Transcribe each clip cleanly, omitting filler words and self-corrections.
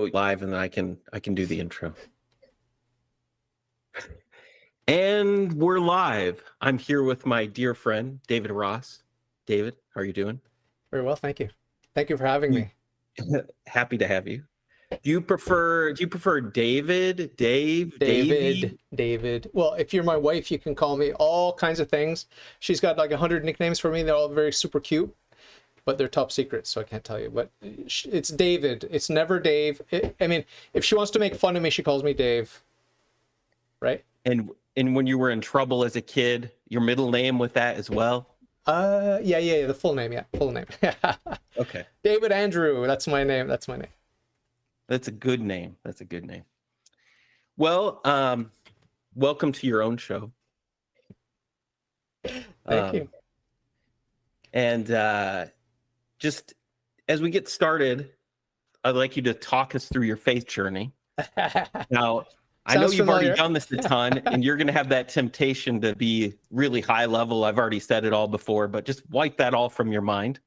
go live and then I can do the intro. And we're live. I'm here with my dear friend, David Ross. David, how are you doing? Very well, thank you. Thank you for having me. Happy to have you. Do you prefer David, Dave, David, Davey? David. Well, if you're my wife, you can call me all kinds of things. She's got like 100 nicknames for me. They're all very super cute, but they're top secrets, so I can't tell you. But it's David. It's never Dave. I mean, if she wants to make fun of me, she calls me Dave. Right? And when you were in trouble as a kid, your middle name with that as well? Yeah, the full name, full name. Okay. David Andrew, that's my name. That's my name. That's a good name. That's a good name. Well, welcome to your own show. Thank you. And just as we get started, I'd like you to talk us through your faith journey. Now, I know you've already done this a ton, and you're going to have that temptation to be really high level. I've already said it all before, but just wipe that all from your mind.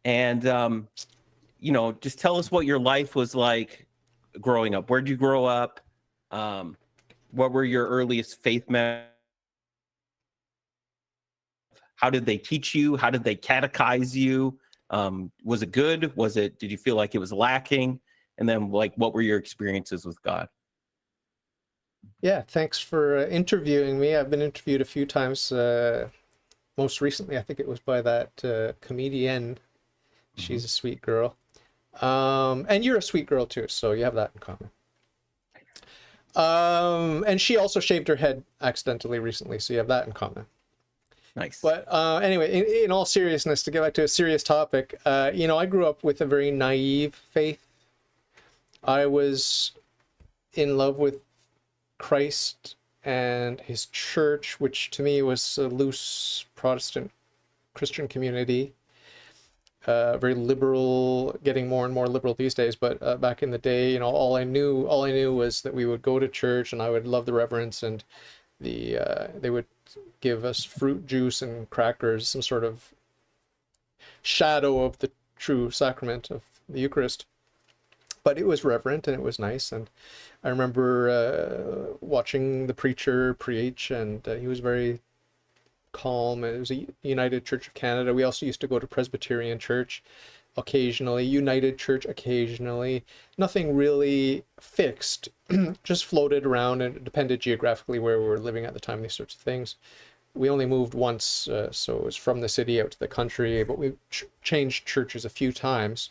And, just tell us what your life was like growing up. Where'd you grow up? What were your earliest faith memories? How did they teach you? How did they catechize you? Was it good? Did you feel like it was lacking? And then what were your experiences with God? Yeah, thanks for interviewing me. I've been interviewed a few times. Most recently, I think it was by that comedian. She's a sweet girl. And you're a sweet girl too, so you have that in common. And she also shaved her head accidentally recently, so you have that in common. Nice. But anyway, in all seriousness, to get back to a serious topic, I grew up with a very naive faith. I was in love with Christ and his church, which to me was a loose Protestant Christian community. Very liberal, getting more and more liberal these days. But back in the day, all I knew was that we would go to church, and I would love the reverence, and they would give us fruit juice and crackers, some sort of shadow of the true sacrament of the Eucharist. But it was reverent and it was nice, and I remember watching the preacher preach, and he was very calm. It was a United Church of Canada. We also used to go to Presbyterian Church occasionally, United Church occasionally. Nothing really fixed, just floated around, and it depended geographically where we were living at the time, these sorts of things. We only moved once, so it was from the city out to the country, but we changed churches a few times.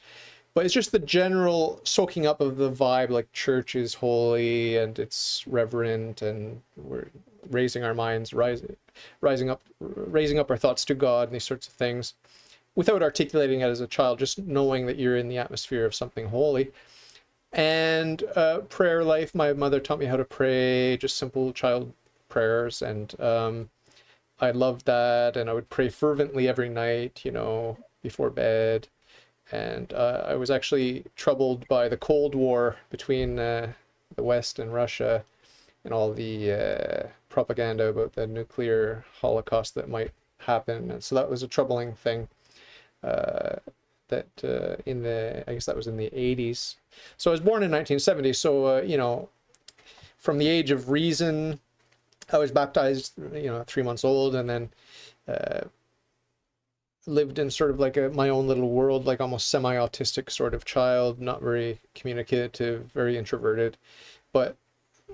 But it's just the general soaking up of the vibe, like church is holy and it's reverent, and we're raising our minds, raising up our thoughts to God, and these sorts of things, without articulating it as a child, just knowing that you're in the atmosphere of something holy. And prayer life, my mother taught me how to pray, just simple child prayers, and I loved that, and I would pray fervently every night, before bed. And I was actually troubled by the Cold War between the West and Russia, and all the propaganda about the nuclear holocaust that might happen. And so that was a troubling thing. I guess that was in the 80s. So I was born in 1970. So, from the age of reason, I was baptized, 3 months old, and then lived in sort of like my own little world, like almost semi-autistic sort of child, not very communicative, very introverted. But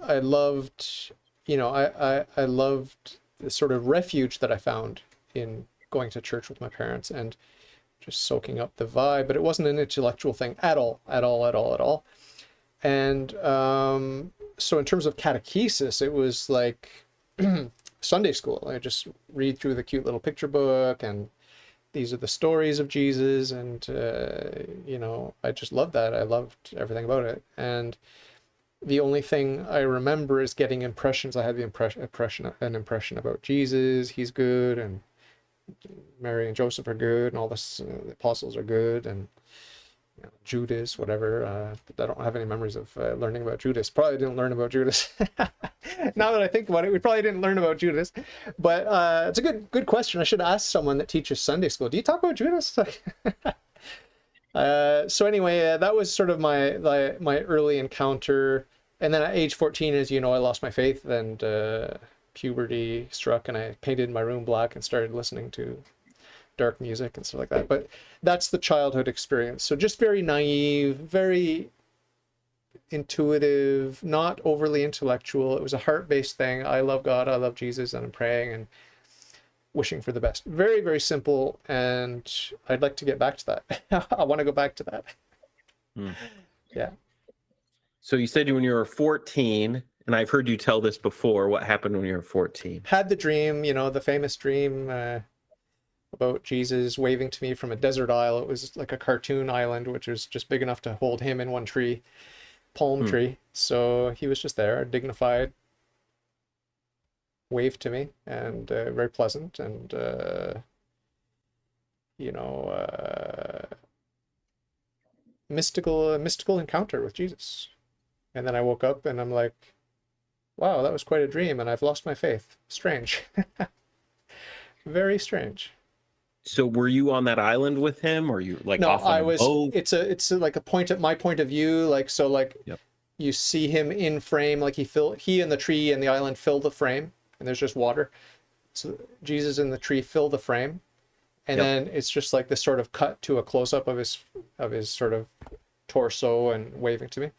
I loved, I loved the sort of refuge that I found in going to church with my parents and just soaking up the vibe. But it wasn't an intellectual thing at all. And so in terms of catechesis, it was like Sunday school. I just read through the cute little picture book, and these are the stories of Jesus, and I just loved that. I loved everything about it. And the only thing I remember is getting impressions. I had an impression about Jesus. He's good, and Mary and Joseph are good, and all this, the apostles are good, and Judas, whatever. I don't have any memories of learning about Judas. Probably didn't learn about Judas. Now that I think about it, we probably didn't learn about Judas. But it's a good question. I should ask someone that teaches Sunday school. Do you talk about Judas? So anyway, that was sort of my early encounter. And then at age 14, as you know, I lost my faith, and puberty struck, and I painted my room black and started listening to dark music and stuff like that. But that's the childhood experience. So just very naive, very intuitive, not overly intellectual. It was a heart-based thing. I love God, I love Jesus, and I'm praying and wishing for the best. Very, very simple, and I'd like to get back to that. I want to go back to that. Yeah. So you said when you were 14, and I've heard you tell this before, what happened when you were 14? Had the dream, you know, the famous dream about Jesus waving to me from a desert isle. It was like a cartoon island, which was just big enough to hold him in one tree, palm tree. So he was just there, dignified, waved to me, and very pleasant, and mystical encounter with Jesus. And then I woke up and I'm like, wow, that was quite a dream, and I've lost my faith. Strange. Very strange. So were you on that island with him, or you like No, off on I a was. boat? It's like a point at my point of view. Like, so like Yep. you see him in frame, like he and the tree and the island fill the frame, and there's just water. So Jesus and the tree fill the frame, and Yep. then it's just like this sort of cut to a close up of his sort of torso and waving to me.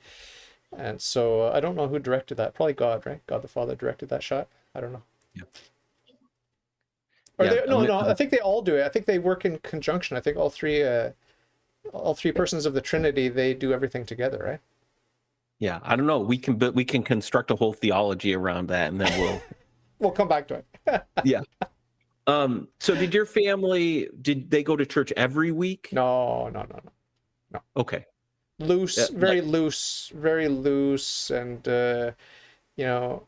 And so I don't know who directed that. Probably God, right? God the Father directed that shot. I don't know. Yep. Or Yeah, no, I think they all do it. I think they work in conjunction. I think all three persons of the Trinity, they do everything together, right? Yeah, I don't know. We can construct a whole theology around that, and then we'll We'll come back to it. yeah. So did your family, did they go to church every week? No. Okay. Loose, Yeah, very loose, and you know,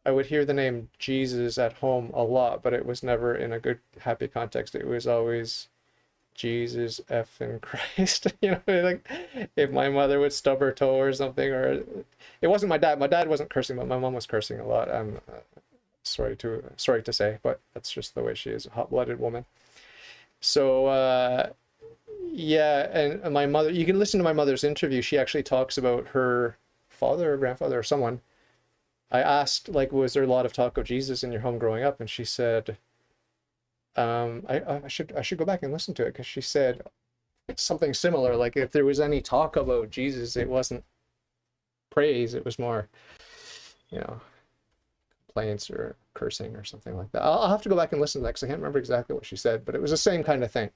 I would hear the name Jesus at home a lot, but it was never in a good, happy context. It was always Jesus effing Christ. You know, like if my mother would stub her toe or something, or it wasn't my dad. My dad wasn't cursing, but my mom was cursing a lot. I'm sorry to say, but that's just the way she is, a hot-blooded woman. So yeah, and my mother, you can listen to my mother's interview. She actually talks about her father or grandfather or someone. I asked, like, was there a lot of talk of Jesus in your home growing up? And she said, I should go back and listen to it, because she said something similar. Like, if there was any talk about Jesus, it wasn't praise, it was more, you know, complaints or cursing or something like that. I'll have to go back and listen to that, because I can't remember exactly what she said, but it was the same kind of thing.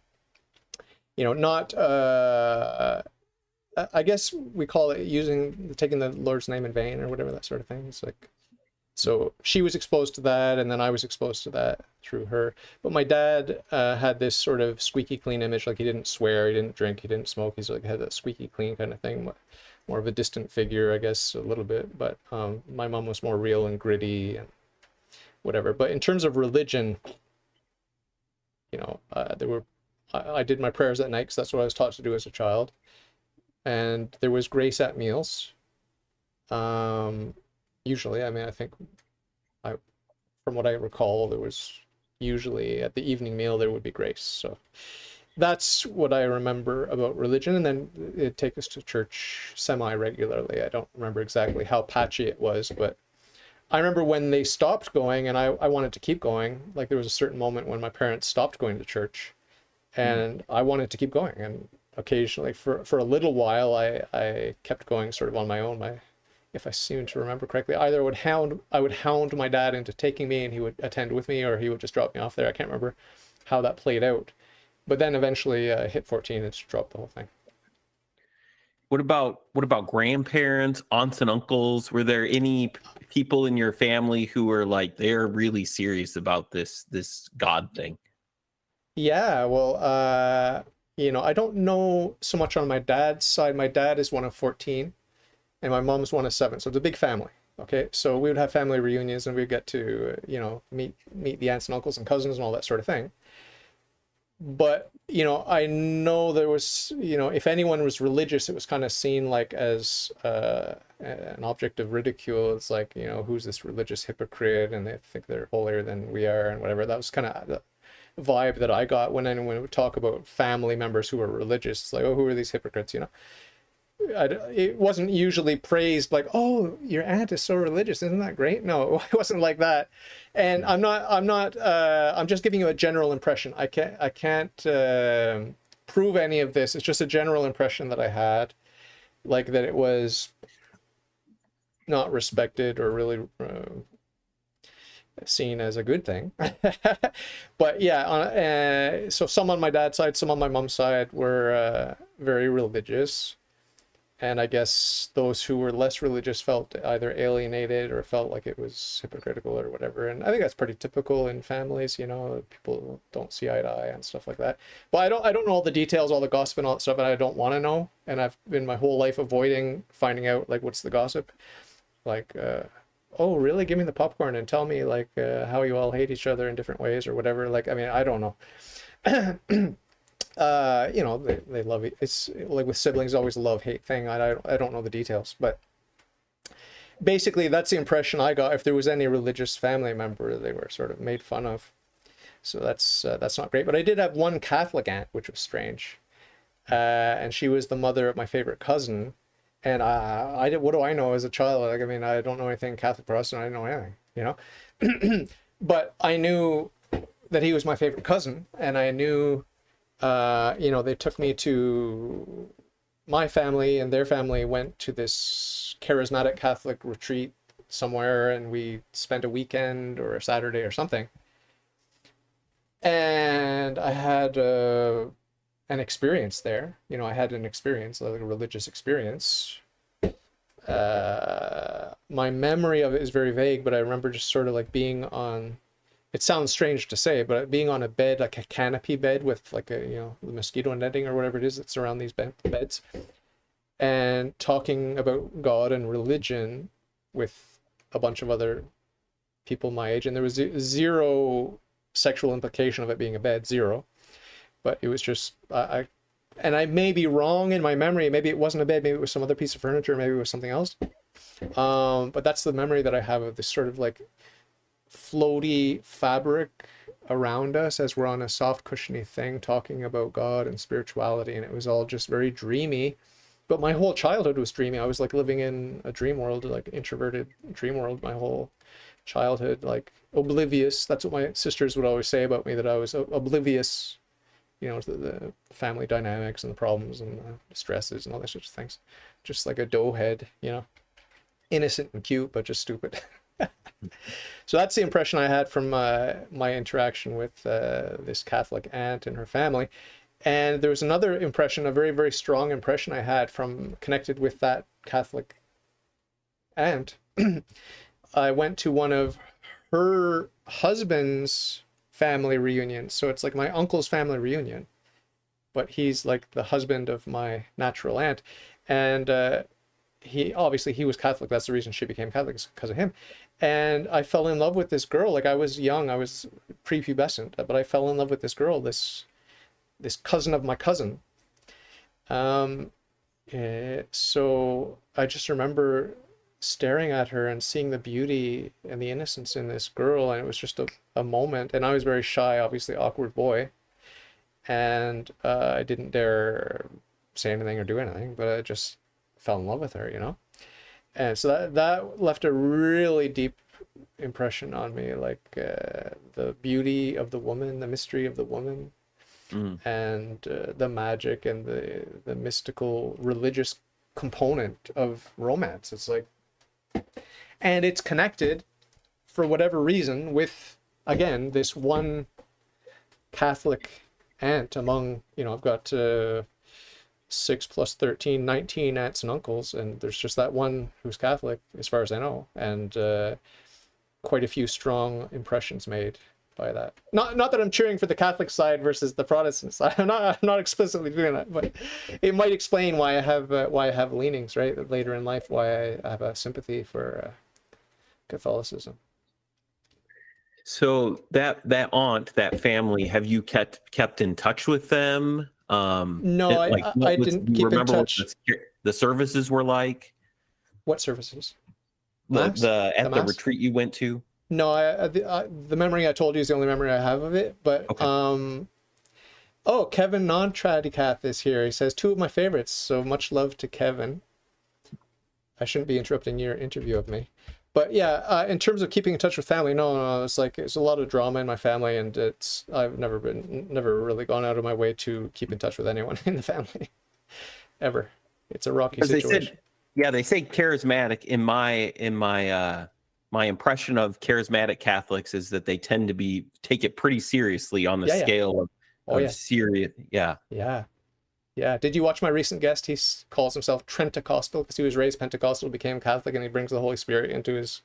You know, not I guess we call it taking the Lord's name in vain or whatever, that sort of thing. It's like, so she was exposed to that, and then I was exposed to that through her. But my dad had this sort of squeaky clean image. Like, he didn't swear, he didn't drink, he didn't smoke. He's like, had that squeaky clean kind of thing. More of a distant figure, I guess, a little bit. But my mom was more real and gritty and whatever. But in terms of religion, you know, I did my prayers at night, because that's what I was taught to do as a child. And there was grace at meals. Usually, I mean, I think, from what I recall, there was usually at the evening meal, there would be grace. So that's what I remember about religion. And then it'd take us to church semi-regularly. I don't remember exactly how patchy it was, but I remember when they stopped going, and I wanted to keep going. Like, there was a certain moment when my parents stopped going to church, and I wanted to keep going. And occasionally, for a little while, I kept going sort of on my own. If I seem to remember correctly, either I would hound my dad into taking me, and he would attend with me, or he would just drop me off there. I can't remember how that played out. But then eventually hit 14 and just dropped the whole thing. What about grandparents, aunts and uncles? Were there any people in your family who were like, they're really serious about this God thing? Yeah, well, you know, I don't know so much on my dad's side. My dad is one of 14, and my mom's one of 7, so it's a big family. Okay, so we would have family reunions, and we'd get to, you know, meet the aunts and uncles and cousins and all that sort of thing. But, you know, I know there was, you know, if anyone was religious, it was kind of seen like as an object of ridicule. It's like, you know, who's this religious hypocrite, and they think they're holier than we are and whatever. That was kind of vibe that I got when anyone would talk about family members who are religious. It's like, oh, who are these hypocrites, you know? It wasn't usually praised like, oh, your aunt is so religious, isn't that great? No, it wasn't like that. And I'm just giving you a general impression. I can't prove any of this. It's just a general impression that I had, like that it was not respected or really seen as a good thing. But yeah, so some on my dad's side, some on my mom's side were very religious. And I guess those who were less religious felt either alienated or felt like it was hypocritical or whatever. And I think that's pretty typical in families, you know, people don't see eye to eye and stuff like that. But I don't know all the details, all the gossip and all that stuff, and I don't want to know. And I've been my whole life avoiding finding out, like, what's the gossip? Like, oh, really? Give me the popcorn and tell me, like, how you all hate each other in different ways or whatever. Like, I mean, I don't know. You know, they love it. It's like with siblings, always a love-hate thing. I don't know the details, but basically that's the impression I got. If there was any religious family member, they were sort of made fun of. So that's not great. But I did have one Catholic aunt, which was strange, and she was the mother of my favorite cousin. And what do I know as a child? Like, I mean, I don't know anything Catholic, Protestant. I don't know anything, you know. But I knew that he was my favorite cousin, and I knew. You know, they took me to my family, and their family went to this charismatic Catholic retreat somewhere, and we spent a weekend or a Saturday or something. And I had an experience there. You know, I had an experience, like a religious experience. My memory of it is very vague, but I remember just sort of like being on. It sounds strange to say, but being on a bed, like a canopy bed with like a, you know, the mosquito netting or whatever it is that's around these beds, and talking about God and religion with a bunch of other people my age. And there was zero sexual implication of it being a bed, zero. But it was just, and I may be wrong in my memory. Maybe it wasn't a bed, maybe it was some other piece of furniture, maybe it was something else. But that's the memory that I have of this sort of like floaty fabric around us as we're on a soft cushiony thing talking about God and spirituality, and it was all just very dreamy. But my whole childhood was dreamy. I was like living in a dream world, like introverted dream world my whole childhood, like oblivious. That's what my sisters would always say about me, that I was oblivious, you know, to the family dynamics and the problems and the stresses and all those sorts of things. Just like a doughhead, you know, innocent and cute but just stupid. So that's the impression I had from my interaction with this Catholic aunt and her family. And there was another impression, a very, very strong impression I had from connected with that Catholic aunt. I went to one of her husband's family reunions. So it's like my uncle's family reunion, but he's like the husband of my natural aunt. And he was Catholic. That's the reason she became Catholic, is because of him. And I fell in love with this girl. Like, I was young, I was prepubescent, but I fell in love with this girl, this cousin of my cousin. So I just remember staring at her and seeing the beauty and the innocence in this girl, and it was just a moment. And I was very shy, obviously awkward boy, and I didn't dare say anything or do anything, but I just fell in love with her, you know. And so that left a really deep impression on me, like the beauty of the woman, the mystery of the woman, and the magic and the mystical religious component of romance. It's like, and it's connected for whatever reason with, again, this one Catholic aunt among, you know, I've got 6 plus 13, 19 aunts and uncles, and there's just that one who's Catholic, as far as I know, and quite a few strong impressions made by that. Not that I'm cheering for the Catholic side versus the Protestant side. I'm not explicitly doing that, but it might explain why I have leanings, right, later in life, why I have a sympathy for Catholicism. So that aunt, that family, have you kept in touch with them? No, I didn't keep in touch. What the services were like? What services? The Mass? retreat you went to? No, the memory I told you is the only memory I have of it. But Okay. oh, Kevin Non-Tradicath is here. He says, two of my favorites. So much love to Kevin. I shouldn't be interrupting your interview of me. But yeah, in terms of keeping in touch with family, no, it's like there's a lot of drama in my family, and I've never really gone out of my way to keep in touch with anyone in the family ever. It's a rocky situation. They say charismatic in my impression of charismatic Catholics is that they tend to take it pretty seriously on the scale of serious. Yeah. Yeah. Yeah. Did you watch my recent guest? He calls himself Trentecostal because he was raised Pentecostal, became Catholic, and he brings the Holy Spirit into his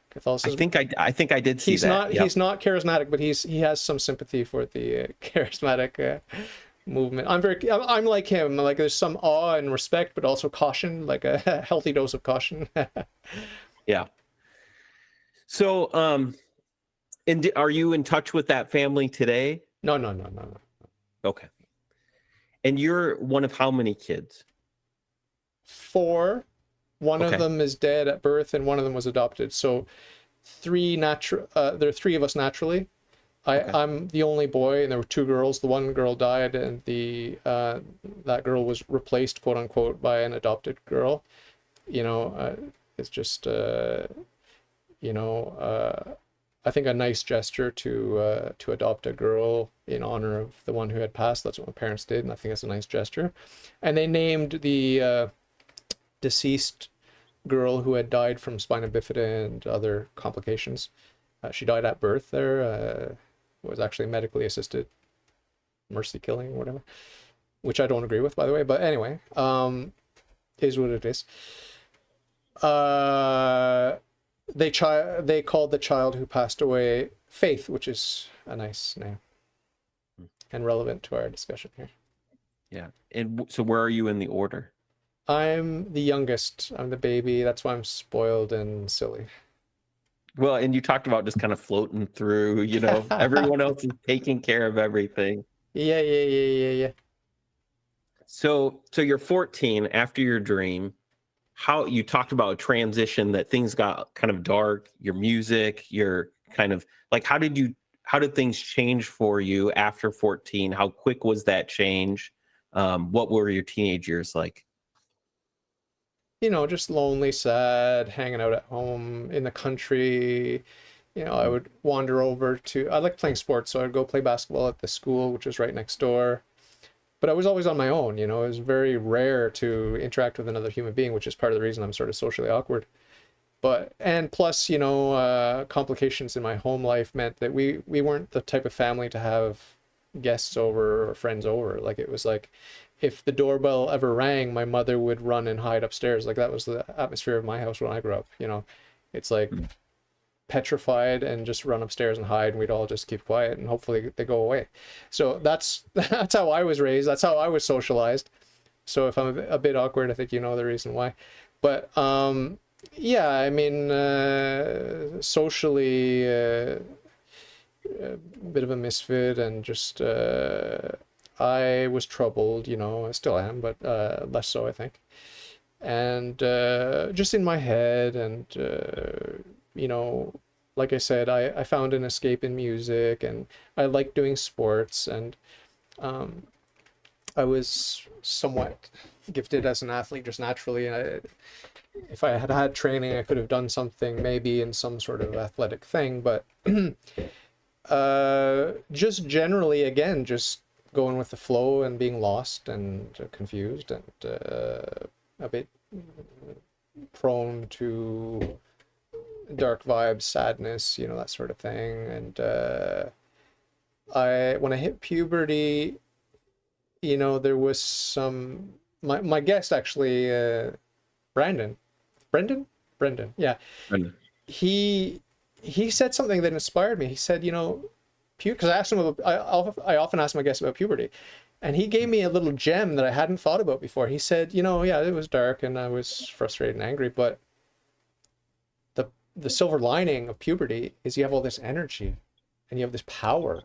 Catholicism. I think I did see that. He's not charismatic, but he has some sympathy for the charismatic movement. I'm like him. Like there's some awe and respect, but also caution, like a healthy dose of caution. Yeah. So, and are you in touch with that family today? No. Okay. And you're one of how many kids? 4. One of them is dead at birth, and one of them was adopted. So 3 natural. There are 3 of us naturally. I'm the only boy, and there were 2 girls. The one girl died, and that girl was replaced, quote unquote, by an adopted girl. It's just I think a nice gesture to adopt a girl in honor of the one who had passed. That's what my parents did, and I think it's a nice gesture. And they named the deceased girl who had died from spina bifida and other complications. She died at birth there. Was actually medically assisted mercy killing or whatever, which I don't agree with, by the way. But anyway, is what it is. They called the child who passed away Faith, which is a nice name and relevant to our discussion here. Yeah. And so where are you in the order? I'm the youngest. I'm the baby. That's why I'm spoiled and silly. Well, and you talked about just kind of floating through, everyone else is taking care of everything. Yeah. So you're 14 after your dream. How you talked about a transition that things got kind of dark, your music, your kind of like, how did things change for you after 14? How quick was that change? What were your teenage years like? Just lonely, sad, hanging out at home in the country. I would wander over I like playing sports, so I'd go play basketball at the school, which was right next door. But I was always on my own, it was very rare to interact with another human being, which is part of the reason I'm sort of socially awkward. And plus, complications in my home life meant that we weren't the type of family to have guests over or friends over. Like it was like, if the doorbell ever rang, my mother would run and hide upstairs. Like that was the atmosphere of my house when I grew up. It's like petrified and just run upstairs and hide, and we'd all just keep quiet and hopefully they go away. So that's how I was raised. That's how I was socialized. So if I'm a bit awkward, I think you know the reason why. But yeah, I mean, socially, a bit of a misfit, and just I was troubled, I still am, but less so, I think. And just in my head, and like I said, I found an escape in music, and I liked doing sports, and I was somewhat gifted as an athlete just naturally, and if I had had training, I could have done something maybe in some sort of athletic thing, but just generally, again, just going with the flow and being lost and confused and a bit prone to dark vibes, sadness, that sort of thing. And when I hit puberty, there was some, my guest actually, Brendan, yeah. Brendan. He said something that inspired me. He said, because I asked him about, I often ask my guests about puberty, and he gave me a little gem that I hadn't thought about before. He said, yeah, it was dark and I was frustrated and angry, but the silver lining of puberty is you have all this energy and you have this power.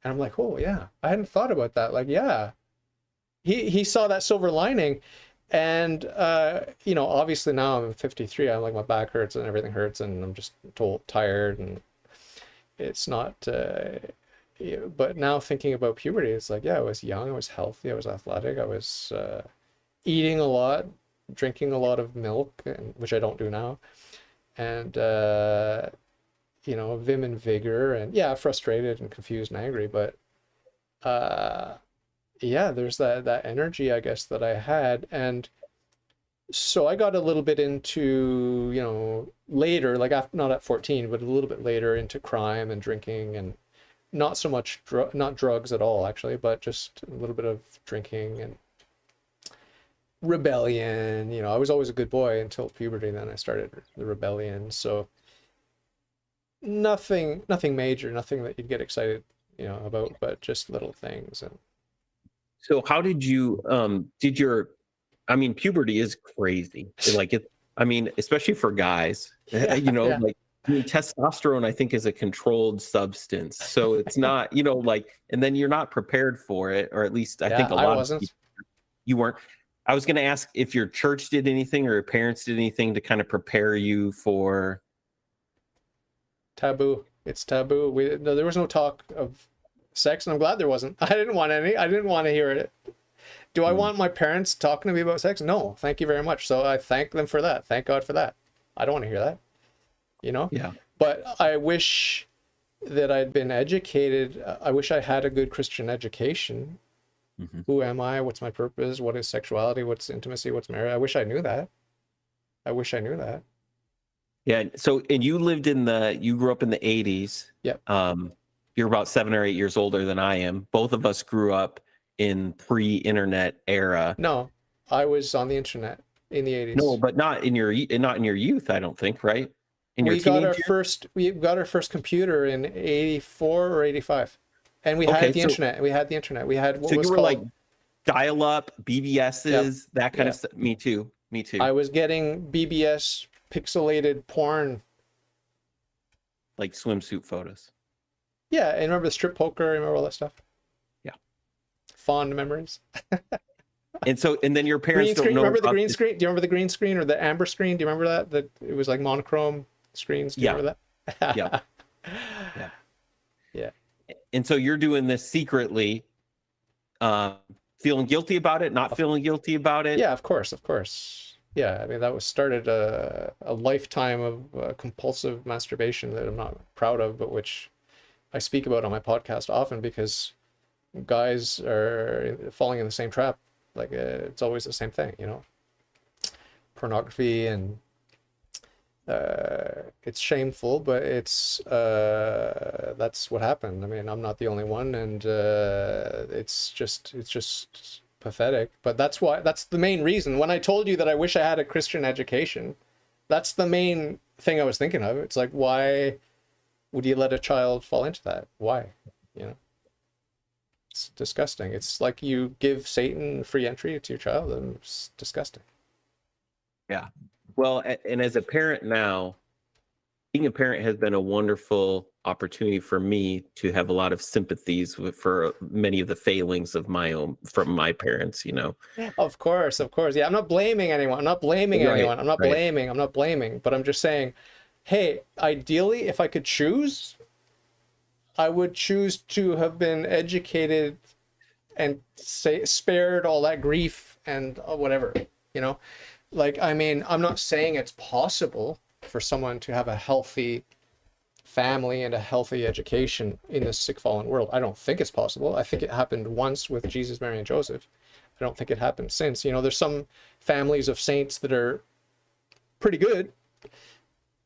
And I'm like, oh yeah, I hadn't thought about that. Like, yeah, he saw that silver lining. And obviously now I'm 53, I'm like, my back hurts and everything hurts, and I'm just tired, and it's not. But now thinking about puberty, it's like, yeah, I was young, I was healthy, I was athletic, I was eating a lot, drinking a lot of milk, which I don't do now, and vim and vigor, and yeah, frustrated and confused and angry, but yeah, there's that energy, I guess, that I had. And so I got a little bit into, later, like after, not at 14, but a little bit later, into crime and drinking, and not so much not drugs at all, actually, but just a little bit of drinking and rebellion. I was always a good boy until puberty, then I started the rebellion. So nothing major, nothing that you'd get excited about, but just little things. And so how did you puberty is crazy. Especially for guys. yeah, yeah. Testosterone, I think, is a controlled substance. So it's not, and then you're not prepared for it, or at least I think a lot of people, you weren't. I was going to ask if your church did anything or your parents did anything to kind of prepare you for. Taboo. It's taboo. There was no talk of sex, and I'm glad there wasn't. I didn't want any. I didn't want to hear it. Do I want my parents talking to me about sex? No, thank you very much. So I thank them for that. Thank God for that. I don't want to hear that. Yeah. But I wish that I'd been educated. I wish I had a good Christian education. Mm-hmm. Who am I? What's my purpose? What is sexuality? What's intimacy? What's marriage? I wish I knew that. Yeah. So, and you grew up in the 80s. Yep. You're about 7 or 8 years older than I am. Both of us grew up in pre-internet era. No, I was on the internet in the 80s. No, but not in your youth, I don't think, right? We got our first computer in 84 or 85. And we had the internet. We had the internet. We had what was called, like, dial-up, BBSs, that kind of stuff. Me too. I was getting BBS pixelated porn, like swimsuit photos. Yeah, and remember the strip poker? Remember all that stuff? Yeah, fond memories. And then your parents don't know. Remember the green screen? Do you remember the green screen or the amber screen? Do you remember that? That it was like monochrome screens. Do you remember that? Yeah. And so you're doing this secretly, feeling guilty about it, not feeling guilty about it. Yeah, of course. Yeah, I mean, that started a lifetime of compulsive masturbation that I'm not proud of, but which I speak about on my podcast often, because guys are falling in the same trap. Like, it's always the same thing, pornography, and it's shameful, but it's that's what happened. I mean, I'm not the only one, and it's just pathetic. But that's the main reason. When I told you that I wish I had a Christian education, that's the main thing I was thinking of. It's like, why would you let a child fall into that? Why? It's disgusting. It's like you give Satan free entry to your child, and it's disgusting. Yeah. Well, and as a parent now, being a parent has been a wonderful opportunity for me to have a lot of sympathies for many of the failings of from my parents, Of course. Yeah, I'm not blaming anyone. I'm not blaming. But I'm just saying, hey, ideally, if I could choose, I would choose to have been educated and spared all that grief and whatever, Like, I mean, I'm not saying it's possible for someone to have a healthy family and a healthy education in this sick, fallen world. I don't think it's possible. I think it happened once with Jesus, Mary, and Joseph. I don't think it happened since. There's some families of saints that are pretty good,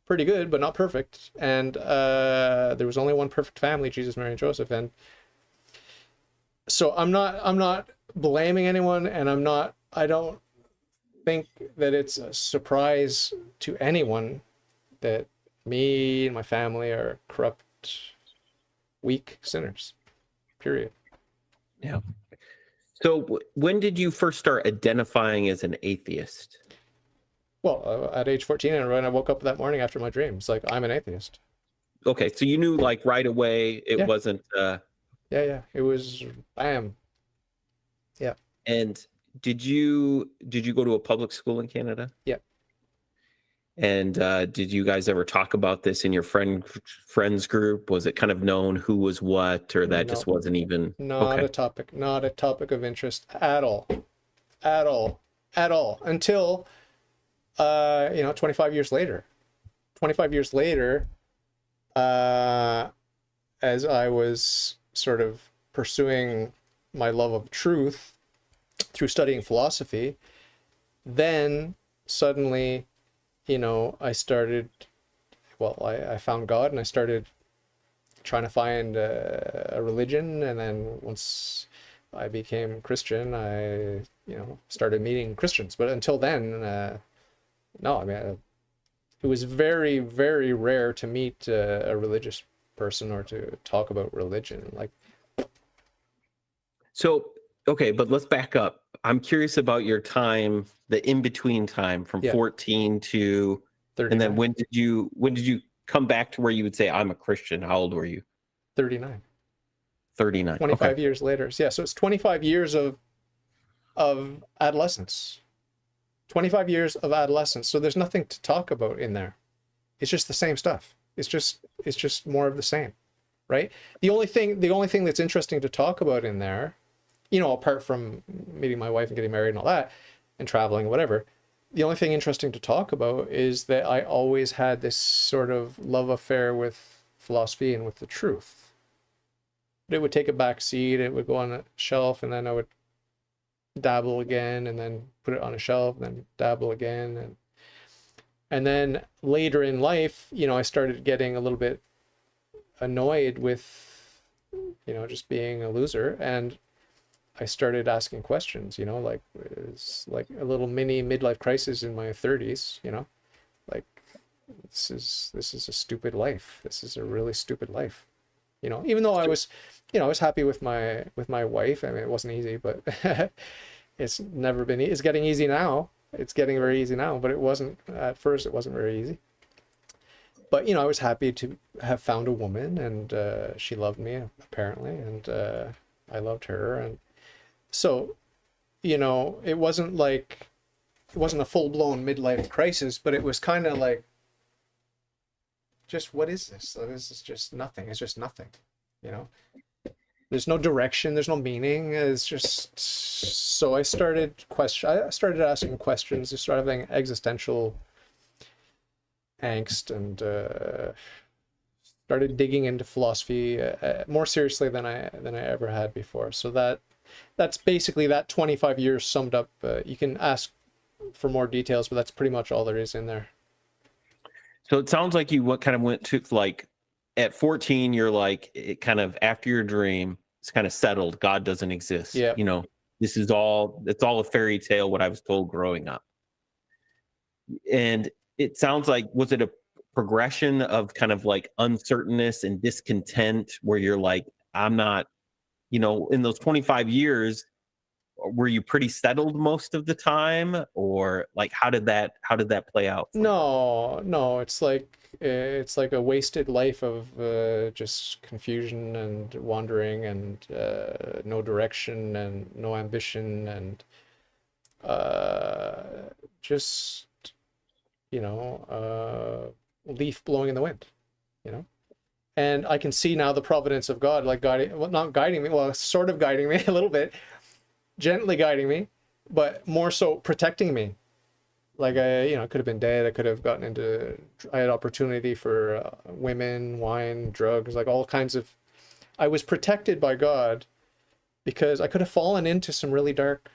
but not perfect. And there was only one perfect family, Jesus, Mary, and Joseph. And so I'm not blaming anyone, and I don't think that it's a surprise to anyone that me and my family are corrupt, weak sinners, period. Yeah. So when did you first start identifying as an atheist? Well, at age 14, and when I woke up that morning after my dream, it's like, I'm an atheist. Okay, so you knew, like, right away it wasn't... Yeah, it was, bam. Yeah. And did you go to a public school in Canada? Yeah. And did you guys ever talk about this in your friends group? Was it kind of known who was what, or that just No, wasn't even not okay? a topic, not a topic of interest at all, at all, at all, until 25 years later. 25 years later, as I was sort of pursuing my love of truth through studying philosophy, then suddenly, I started, I found God, and I started trying to find a religion. And then once I became Christian, I, started meeting Christians. But until then, no, I mean, it was very, very rare to meet a religious person or to talk about religion. Like, So, okay, but let's back up. I'm curious about your time, the in-between time from yeah, 14 to, and then 39, when did you come back to where you would say I'm a Christian? How old were you? 39, 39. Okay. 25 years later. Yeah, so it's 25 years of adolescence. 25 years of adolescence. So there's nothing to talk about in there. It's just the same stuff. It's just more of the same, right? The only thing that's interesting to talk about in there, apart from meeting my wife and getting married and all that, and traveling and whatever, the only thing interesting to talk about is that I always had this sort of love affair with philosophy and with the truth. But it would take a back seat, it would go on a shelf, and then I would dabble again, and then put it on a shelf, and then dabble again, and then later in life, I started getting a little bit annoyed with, just being a loser, and I started asking questions, like it's like a little mini midlife crisis in my 30s, like this is a stupid life. This is a really stupid life. Even though I was happy with my wife. I mean, it wasn't easy, but it's never been, it's getting easy now. It's getting very easy now, but it wasn't at first. It wasn't very easy. But I was happy to have found a woman, and she loved me apparently, and I loved her, and so it wasn't a full-blown midlife crisis, but it was kind of like, just what is this? So this is just nothing. It's just nothing. There's no direction. There's no meaning. It's just, so I started asking questions. I started having existential angst, and started digging into philosophy more seriously than I ever had before. So that's basically that 25 years summed up. You can ask for more details, but that's pretty much all there is in there. So it sounds like you what kind of went to, like, at 14, you're like, it kind of, after your dream, it's kind of settled. God doesn't exist. Yeah. It's all a fairy tale, what I was told growing up. And it sounds like, was it a progression of kind of like uncertainness and discontent where you're like, I'm not, in those 25 years, were you pretty settled most of the time, or like how did that play out for you? No, it's like a wasted life of just confusion and wandering, and no direction and no ambition, and just leaf blowing in the wind, and I can see now the providence of God, like guiding, well, not guiding me, well, sort of guiding me a little bit, gently guiding me, but more so protecting me. Like I could have been dead. I could have gotten into, I had opportunity for women, wine, drugs, like all kinds of, I was protected by God because I could have fallen into some really dark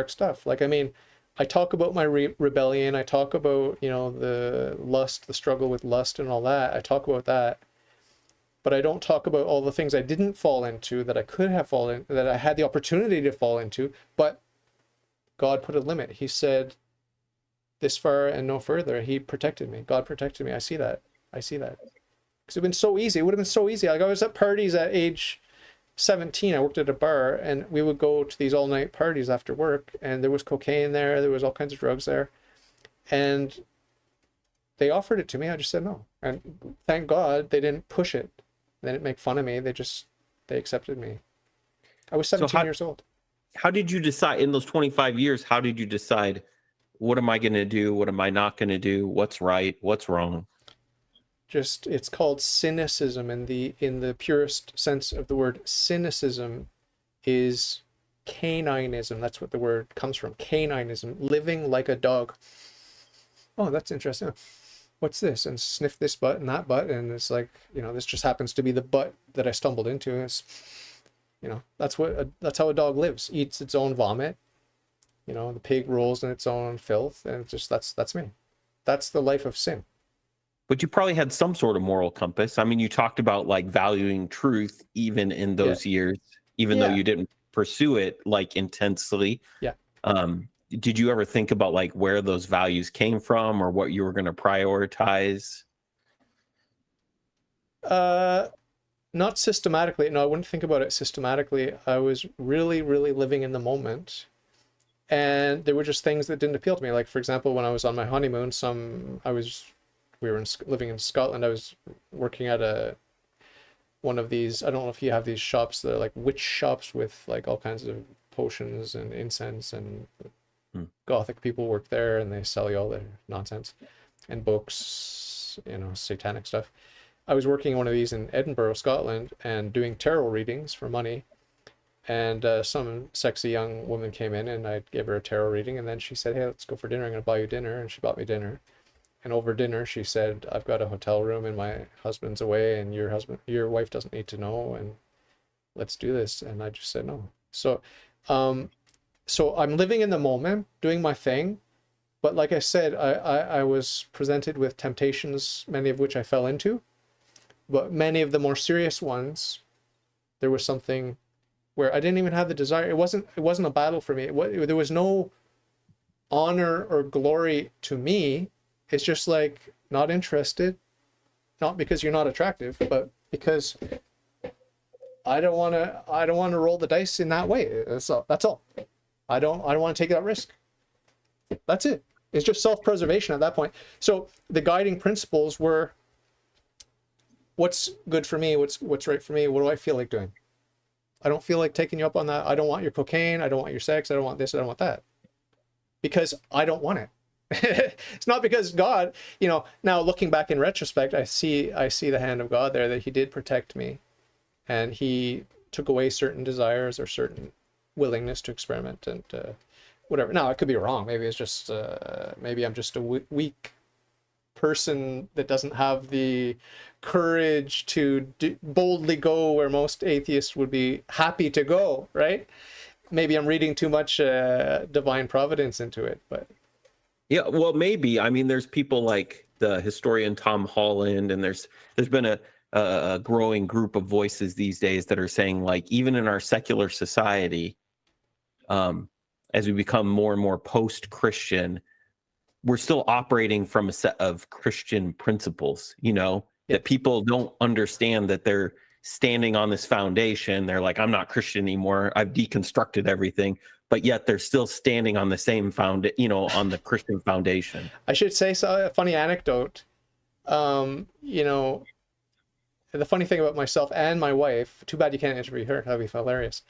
stuff. Like, I mean, I talk about my rebellion. I talk about, the lust, the struggle with lust and all that. I talk about that. But I don't talk about all the things I didn't fall into, that I could have fallen, that I had the opportunity to fall into, but God put a limit. He said, this far and no further. He protected me. God protected me. I see that. Because it would have been so easy. It would have been so easy. Like, I was at parties at age 17. I worked at a bar, and we would go to these all-night parties after work, and there was cocaine there. There was all kinds of drugs there. And they offered it to me. I just said no. And thank God they didn't push it. They didn't make fun of me. They accepted me. I was 17 years old. How did you decide in those 25 years? How did you decide What am I going to do? What am I not going to do? What's right? What's wrong? Just, it's called cynicism in the purest sense of the word. Cynicism is caninism. That's what the word comes from. Caninism, living like a dog. Oh, that's interesting. What's this? And sniff this butt and that butt, and it's like, this just happens to be the butt that I stumbled into. It's, that's how a dog lives. Eats its own vomit. The pig rolls in its own filth, and it's just that's me. That's the life of sin. But you probably had some sort of moral compass. I mean, you talked about like valuing truth even in those years, even though you didn't pursue it like intensely. Yeah. Did you ever think about like where those values came from or what you were going to prioritize? Not systematically. No, I wouldn't think about it systematically. I was really, really living in the moment. And there were just things that didn't appeal to me. Like, for example, when I was on my honeymoon, we were living in Scotland. I was working at one of these, I don't know if you have these shops that are like witch shops with like all kinds of potions and incense, and Gothic people work there, and they sell you all their nonsense and books, satanic stuff. I was working in one of these in Edinburgh, Scotland, and doing tarot readings for money. And some sexy young woman came in, and I gave her a tarot reading, and then she said, "Hey, let's go for dinner. I'm going to buy you dinner." And she bought me dinner. And over dinner, she said, "I've got a hotel room, and my husband's away, and your wife doesn't need to know, and let's do this." And I just said no. So, so I'm living in the moment, doing my thing. But like I said, I was presented with temptations, many of which I fell into. But many of the more serious ones, there was something where I didn't even have the desire. It wasn't a battle for me. There was no honor or glory to me. It's just like, not interested, not because you're not attractive, but because I don't want to roll the dice in that way. That's all. I don't want to take that risk. That's it. It's just self-preservation at that point. So the guiding principles were, what's good for me? What's right for me? What do I feel like doing? I don't feel like taking you up on that. I don't want your cocaine. I don't want your sex. I don't want this. I don't want that. Because I don't want it. It's not because God, now looking back in retrospect, I see the hand of God there, that he did protect me, and he took away certain desires or certain willingness to experiment and whatever. Now, I could be wrong. Maybe it's just, maybe I'm just a weak person that doesn't have the courage to boldly go where most atheists would be happy to go, right? Maybe I'm reading too much divine providence into it, but yeah, well, maybe. I mean, there's people like the historian Tom Holland, and there's been a growing group of voices these days that are saying, like, even in our secular society, as we become more and more post-Christian, we're still operating from a set of Christian principles, that people don't understand that they're standing on this foundation. They're like, I'm not Christian anymore. I've deconstructed everything, but yet they're still standing on the same on the Christian foundation. I should say a funny anecdote. The funny thing about myself and my wife, too bad you can't interview her, that'd be hilarious.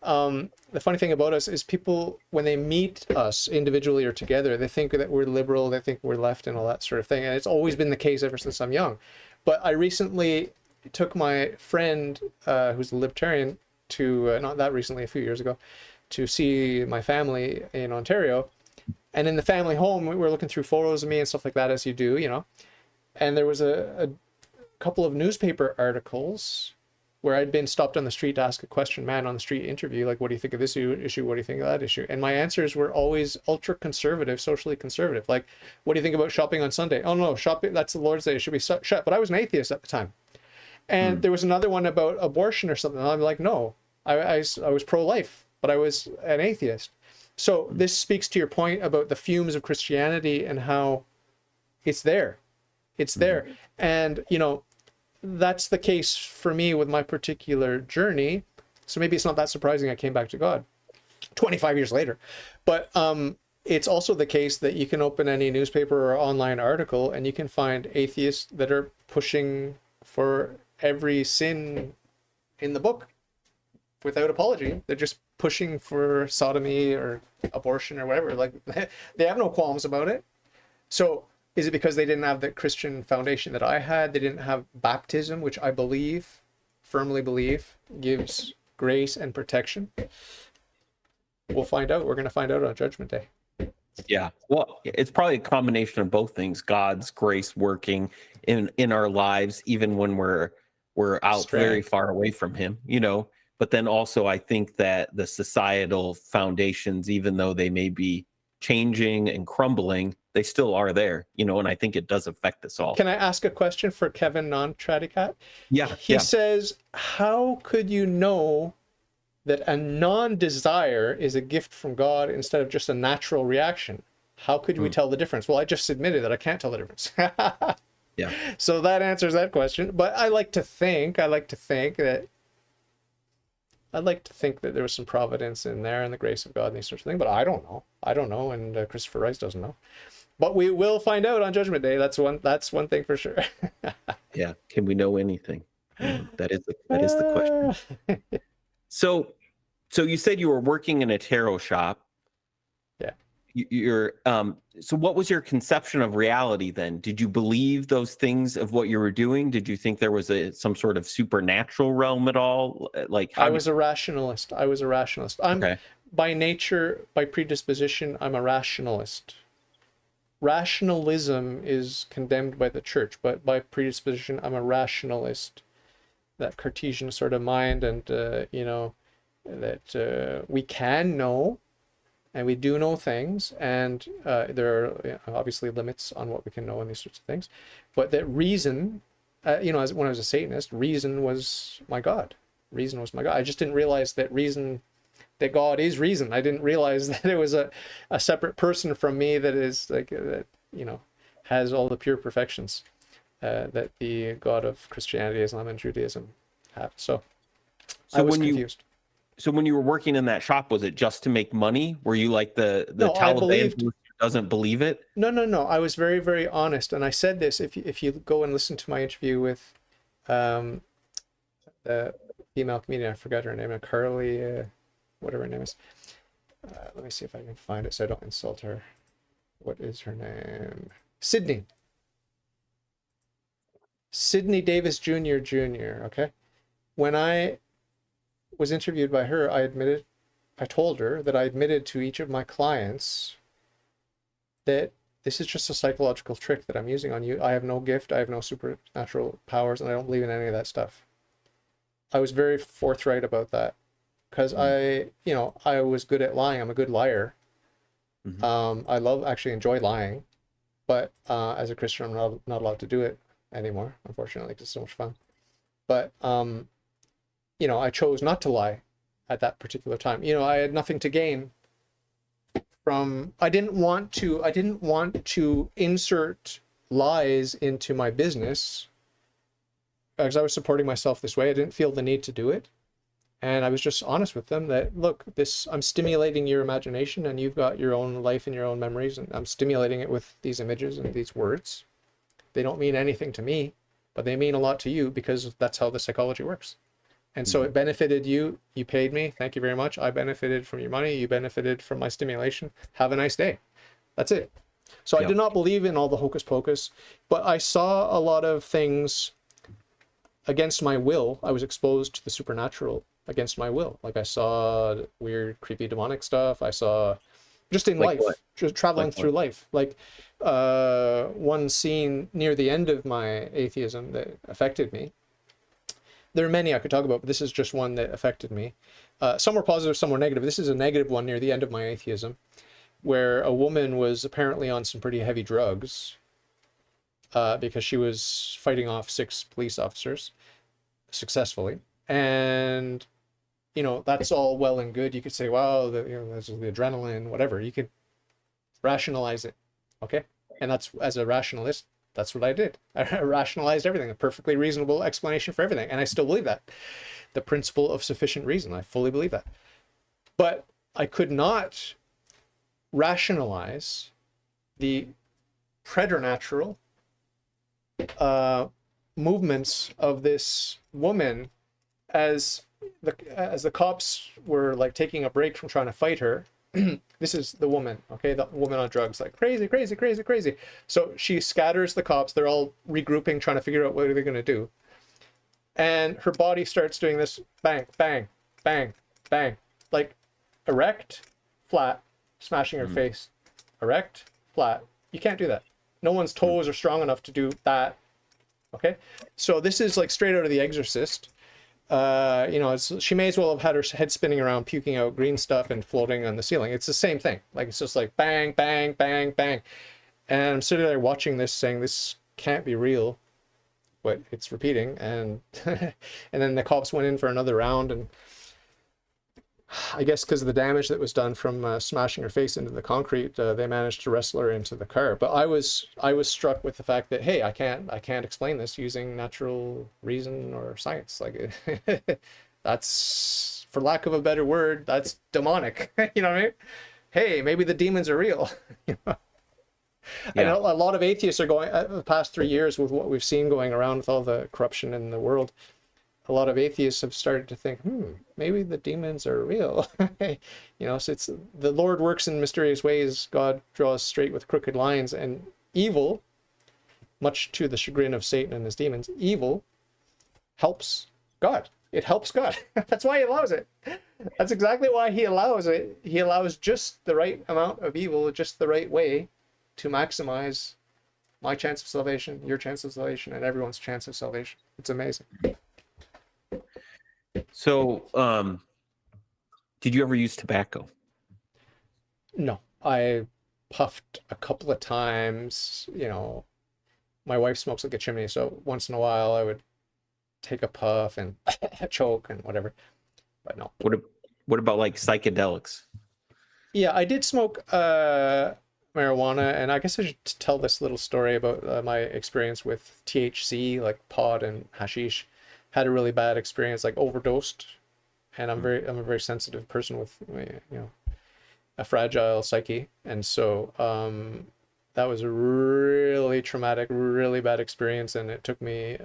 The funny thing about us is people, when they meet us individually or together, they think that we're liberal, they think we're left and all that sort of thing. And it's always been the case ever since I'm young. But I recently took my friend, who's a libertarian, to, not that recently, a few years ago, to see my family in Ontario. And in the family home, we were looking through photos of me and stuff like that, as you do, And there was a couple of newspaper articles where I'd been stopped on the street to ask a question, man on the street interview, like, what do you think of this issue? What do you think of that issue? And my answers were always ultra conservative, socially conservative. Like, what do you think about shopping on Sunday? Oh no, shopping, that's the Lord's Day, it should be shut. But I was an atheist at the time. And there was another one about abortion or something. And I'm like, no, I was pro-life, but I was an atheist. So this speaks to your point about the fumes of Christianity and how it's there. It's there. And, that's the case for me with my particular journey. So maybe it's not that surprising I came back to God 25 years later. But it's also the case that you can open any newspaper or online article and you can find atheists that are pushing for every sin in the book without apology. They're just pushing for sodomy or abortion or whatever. Like, they have no qualms about it. So is it because they didn't have the Christian foundation that I had? They didn't have baptism, which I believe, firmly believe, gives grace and protection? We'll find out. We're going to find out on Judgment Day. Yeah. Well, it's probably a combination of both things. God's grace working in our lives, even when we're out very far away from him, you know. But then also I think that the societal foundations, even though they may be changing and crumbling, they still are there, you know, and I think it does affect us all. Can I ask a question for Kevin Non-Tradicat? Yeah. He says, how could you know that a non-desire is a gift from God instead of just a natural reaction? How could we tell the difference? Well, I just admitted that I can't tell the difference. Yeah. So that answers that question. But I like to think that there was some providence in there and the grace of God and these sorts of things. But I don't know. And Christopher Rice doesn't know. But we will find out on Judgment Day. That's one thing for sure. Yeah. Can we know anything? That is the question. So you said you were working in a tarot shop. Yeah. So what was your conception of reality then? Did you believe those things of what you were doing? Did you think there was some sort of supernatural realm at all? Like, I was a rationalist. I'm okay. By nature, by predisposition, I'm a rationalist. Rationalism is condemned by the church, but by predisposition, I'm a rationalist. That Cartesian sort of mind, and that we can know, and we do know things, and there are obviously limits on what we can know and these sorts of things, but that reason, when I was a Satanist, reason was my God. Reason was my God. I just didn't realize that God is reason. I didn't realize that it was a separate person from me that is like that, has all the pure perfections that the God of Christianity, Islam, and Judaism have. So I was confused. So when you were working in that shop, was it just to make money? Were you like the Taliban who doesn't believe it? No. I was very, very honest. And I said this, if you go and listen to my interview with the female comedian, I forgot her name, Carly, whatever her name is. Let me see if I can find it so I don't insult her. What is her name? Sydney Davis Jr. Okay. When I was interviewed by her, I told her that I admitted to each of my clients that this is just a psychological trick that I'm using on you. I have no gift, I have no supernatural powers, and I don't believe in any of that stuff. I was very forthright about that because I was good at lying. I'm a good liar. Mm-hmm. I actually enjoy lying, but as a Christian, I'm not allowed to do it anymore, unfortunately, because it's so much fun. But I chose not to lie at that particular time. I had nothing to gain from. I didn't want to insert lies into my business because I was supporting myself this way. I didn't feel the need to do it, and I was just honest with them that, look, I'm stimulating your imagination, and you've got your own life and your own memories, and I'm stimulating it with these images and these words. They don't mean anything to me, but they mean a lot to you because that's how the psychology works. And so it benefited you. You paid me. Thank you very much. I benefited from your money. You benefited from my stimulation. Have a nice day. That's it. So I did not believe in all the hocus pocus, but I saw a lot of things against my will. I was exposed to the supernatural against my will. Like I saw weird, creepy, demonic stuff. I saw just in life, just traveling through life. Like one scene near the end of my atheism that affected me. There are many I could talk about, but this is just one that affected me. Some were positive, some were negative. This is a negative one near the end of my atheism, where a woman was apparently on some pretty heavy drugs because she was fighting off 6 police officers successfully. And, that's all well and good. You could say, wow, this is the adrenaline, whatever. You could rationalize it, okay? And that's, as a rationalist, that's what I did. I rationalized everything, a perfectly reasonable explanation for everything. And I still believe that. The principle of sufficient reason. I fully believe that. But I could not rationalize the preternatural movements of this woman as as the cops were like taking a break from trying to fight her, this is the woman, okay, the woman on drugs, like crazy, crazy, crazy, crazy. So she scatters the cops. They're all regrouping, trying to figure out what they're going to do. And her body starts doing this bang, bang, bang, bang, like erect, flat, smashing her face, erect, flat. You can't do that. No one's toes are strong enough to do that. Okay, so this is like straight out of The Exorcist. You know, she may as well have had her head spinning around, puking out green stuff and floating on the ceiling. It's the same thing. Like, it's just like bang, bang, bang, bang. And I'm sitting there watching this, saying this can't be real, but it's repeating. And and then the cops went in for another round, and I guess because of the damage that was done from smashing her face into the concrete, they managed to wrestle her into the car. But I was struck with the fact that, hey, I can't explain this using natural reason or science. Like, that's, for lack of a better word, that's demonic. You know what I mean? Hey, maybe the demons are real. You know? Yeah. I know a lot of atheists are going, the past 3 years with what we've seen going around with all the corruption in the world, a lot of atheists have started to think, maybe the demons are real. You know, so it's, the Lord works in mysterious ways. God draws straight with crooked lines, and evil, much to the chagrin of Satan and his demons, evil helps God. It helps God. That's why he allows it. That's exactly why he allows it. He allows just the right amount of evil, just the right way to maximize my chance of salvation, your chance of salvation, and everyone's chance of salvation. It's amazing. So, did you ever use tobacco? No, I puffed a couple of times. You know, my wife smokes like a chimney, so once in a while I would take a puff and choke and whatever. But no. What about like psychedelics? Yeah, I did smoke marijuana, and I guess I should tell this little story about my experience with THC, like pod and hashish. Had a really bad experience, like overdosed, and I'm a very sensitive person with, you know, a fragile psyche, and so that was a really traumatic, really bad experience, and it took me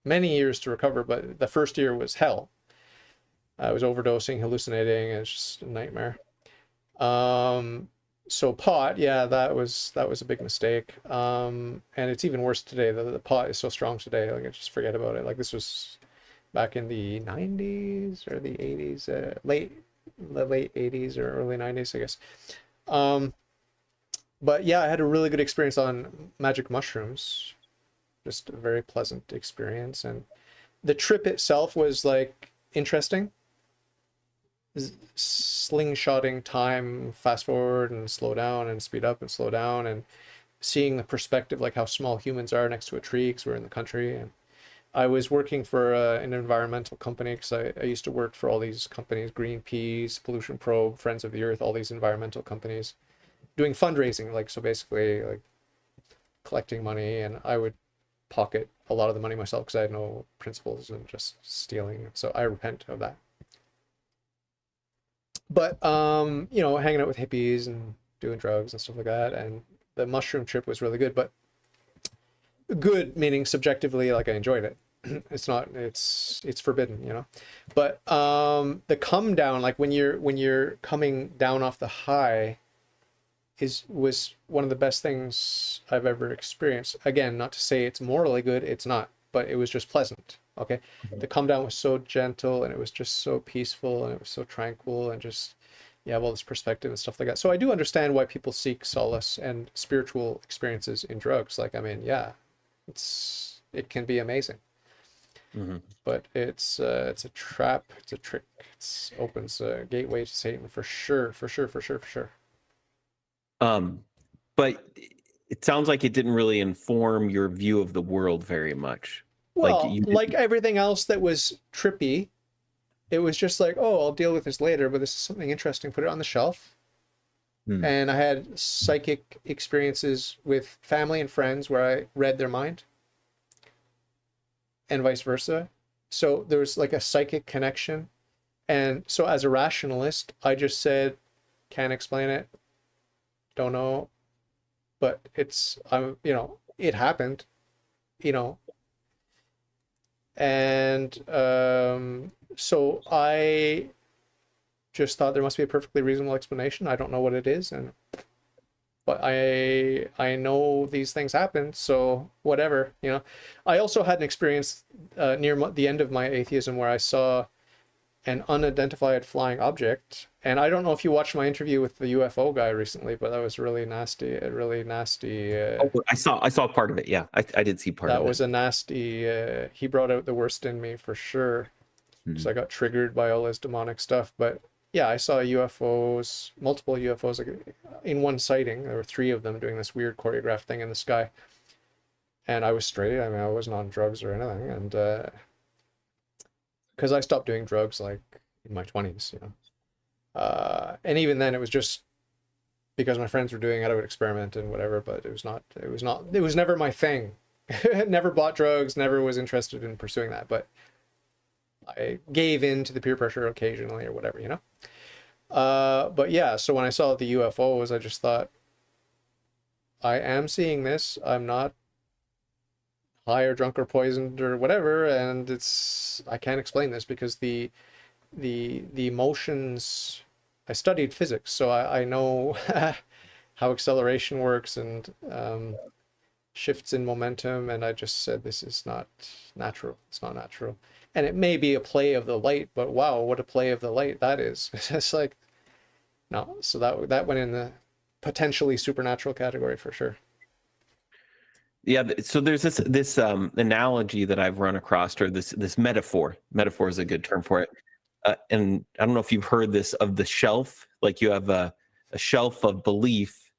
many years to recover. But the first year was hell. I was overdosing, hallucinating, and it's just a nightmare. So pot, yeah, that was a big mistake. And it's even worse today. The pot is so strong today, like I just forget about it. Like, this was back in the 90s or the 80s, the late 80s or early 90s, I guess. But yeah, I had a really good experience on magic mushrooms. Just a very pleasant experience, and the trip itself was like interesting. Slingshotting time, fast forward and slow down and speed up and slow down, and seeing the perspective, like how small humans are next to a tree, because we're in the country. And I was working for an environmental company, because I used to work for all these companies, Greenpeace, Pollution Probe, Friends of the Earth, all these environmental companies, doing fundraising, like, so basically like collecting money, and I would pocket a lot of the money myself because I had no principles and just stealing. So I repent of that. But you know, hanging out with hippies and doing drugs and stuff like that, and the mushroom trip was really good. But good meaning subjectively, like I enjoyed it. It's not, it's forbidden, you know. But the come down, like when you're coming down off the high, was one of the best things I've ever experienced. Again, not to say it's morally good, it's not, but it was just pleasant. Okay. The come down was so gentle, and it was just so peaceful, and it was so tranquil, and just, you have all this perspective and stuff like that. So I do understand why people seek solace and spiritual experiences in drugs. Like, I mean, yeah, it can be amazing. But it's a trap, it's a trick, it opens a gateway to Satan for sure. But it sounds like it didn't really inform your view of the world very much. Well, like everything else that was trippy, it was just like, oh, I'll deal with this later, but this is something interesting, put it on the shelf. And I had psychic experiences with family and friends where I read their mind, and vice versa. So there was like a psychic connection. And so as a rationalist, I just said, can't explain it, don't know, but you know, it happened, you know. And so I just thought there must be a perfectly reasonable explanation. I don't know what it is, but I know these things happen, so whatever, you know. I also had an experience near the end of my atheism where I saw an unidentified flying object, and I don't know if you watched my interview with the UFO guy recently, but that was really nasty. A really nasty. I saw part of it. Yeah, I did see part of That it. was a nasty. He brought out the worst in me for sure. So I got triggered by all his demonic stuff. But yeah, I saw UFOs, multiple UFOs in one sighting. There were 3 of them doing this weird choreographed thing in the sky. And I was straight. I mean, I wasn't on drugs or anything. And because I stopped doing drugs like in my 20s, you know. And even then, it was just because my friends were doing it. I would experiment and whatever, but it was never my thing. Never bought drugs, never was interested in pursuing that. But I gave in to the peer pressure occasionally or whatever, you know. But yeah, so when I saw the UFOs, I just thought, I am seeing this. I'm not high or drunk or poisoned or whatever, and I can't explain this because the emotions. I studied physics, so I know how acceleration works and shifts in momentum, and I just said, this is not natural. It's not natural. And it may be a play of the light, but wow, what a play of the light that is. It's like, no. So that went in the potentially supernatural category for sure. Yeah, so there's this analogy that I've run across, or this metaphor. Metaphor is a good term for it. And I don't know if you've heard this of the shelf. Like you have a shelf of belief,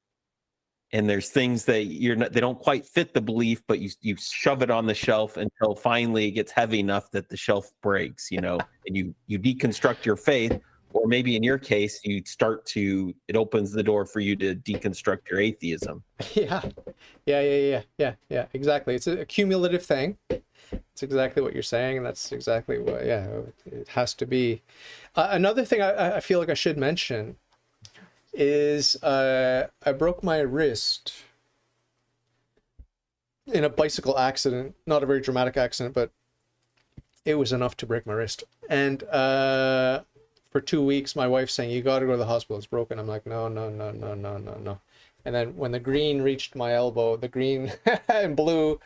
and there's things that they don't quite fit the belief, but you shove it on the shelf until finally it gets heavy enough that the shelf breaks, you know, and you deconstruct your faith, or maybe in your case, it opens the door for you to deconstruct your atheism. Yeah, exactly. It's a cumulative thing. It's exactly what you're saying, and that's exactly what, yeah, it has to be. Another thing I feel like I should mention is I broke my wrist in a bicycle accident. Not a very dramatic accident, but it was enough to break my wrist. And for 2 weeks, my wife's saying, you got to go to the hospital. It's broken. I'm like, no. And then when the green reached my elbow, the green and blue,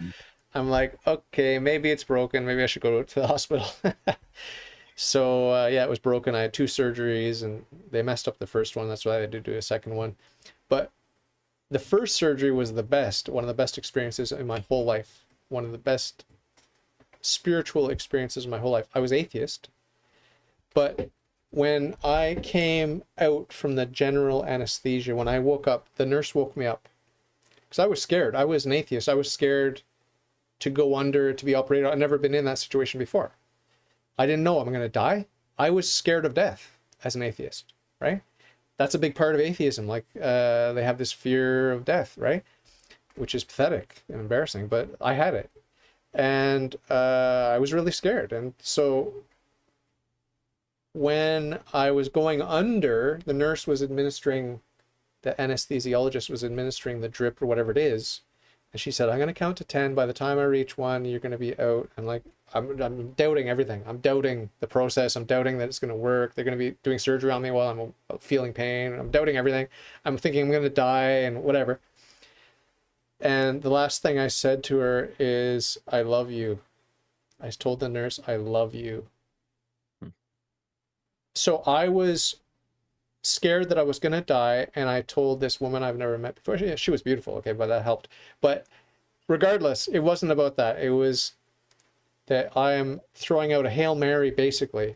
I'm like, okay, maybe it's broken. Maybe I should go to the hospital. So yeah, it was broken. I had 2 surgeries, and they messed up the first one. That's why I had to do a second one. But the first surgery was the best, one of the best experiences in my whole life. One of the best spiritual experiences in my whole life. I was atheist, but when I came out from the general anesthesia, when I woke up, the nurse woke me up because I was scared. I was an atheist. I was scared to go under, to be operated. I'd never been in that situation before. I didn't know I'm going to die. I was scared of death as an atheist, right? That's a big part of atheism. Like they have this fear of death, right? Which is pathetic and embarrassing, but I had it. And I was really scared. And so when I was going under, the nurse was administering, the anesthesiologist was administering the drip or whatever it is. And she said, I'm going to count to 10. By the time I reach 1, you're going to be out. And like, I'm doubting everything. I'm doubting the process. I'm doubting that it's going to work. They're going to be doing surgery on me while I'm feeling pain. I'm doubting everything. I'm thinking I'm going to die and whatever. And the last thing I said to her is, I love you. I told the nurse, I love you. So I was scared that I was going to die, and I told this woman I've never met before. She was beautiful, okay, but that helped. But regardless, it wasn't about that. It was that I am throwing out a Hail Mary, basically.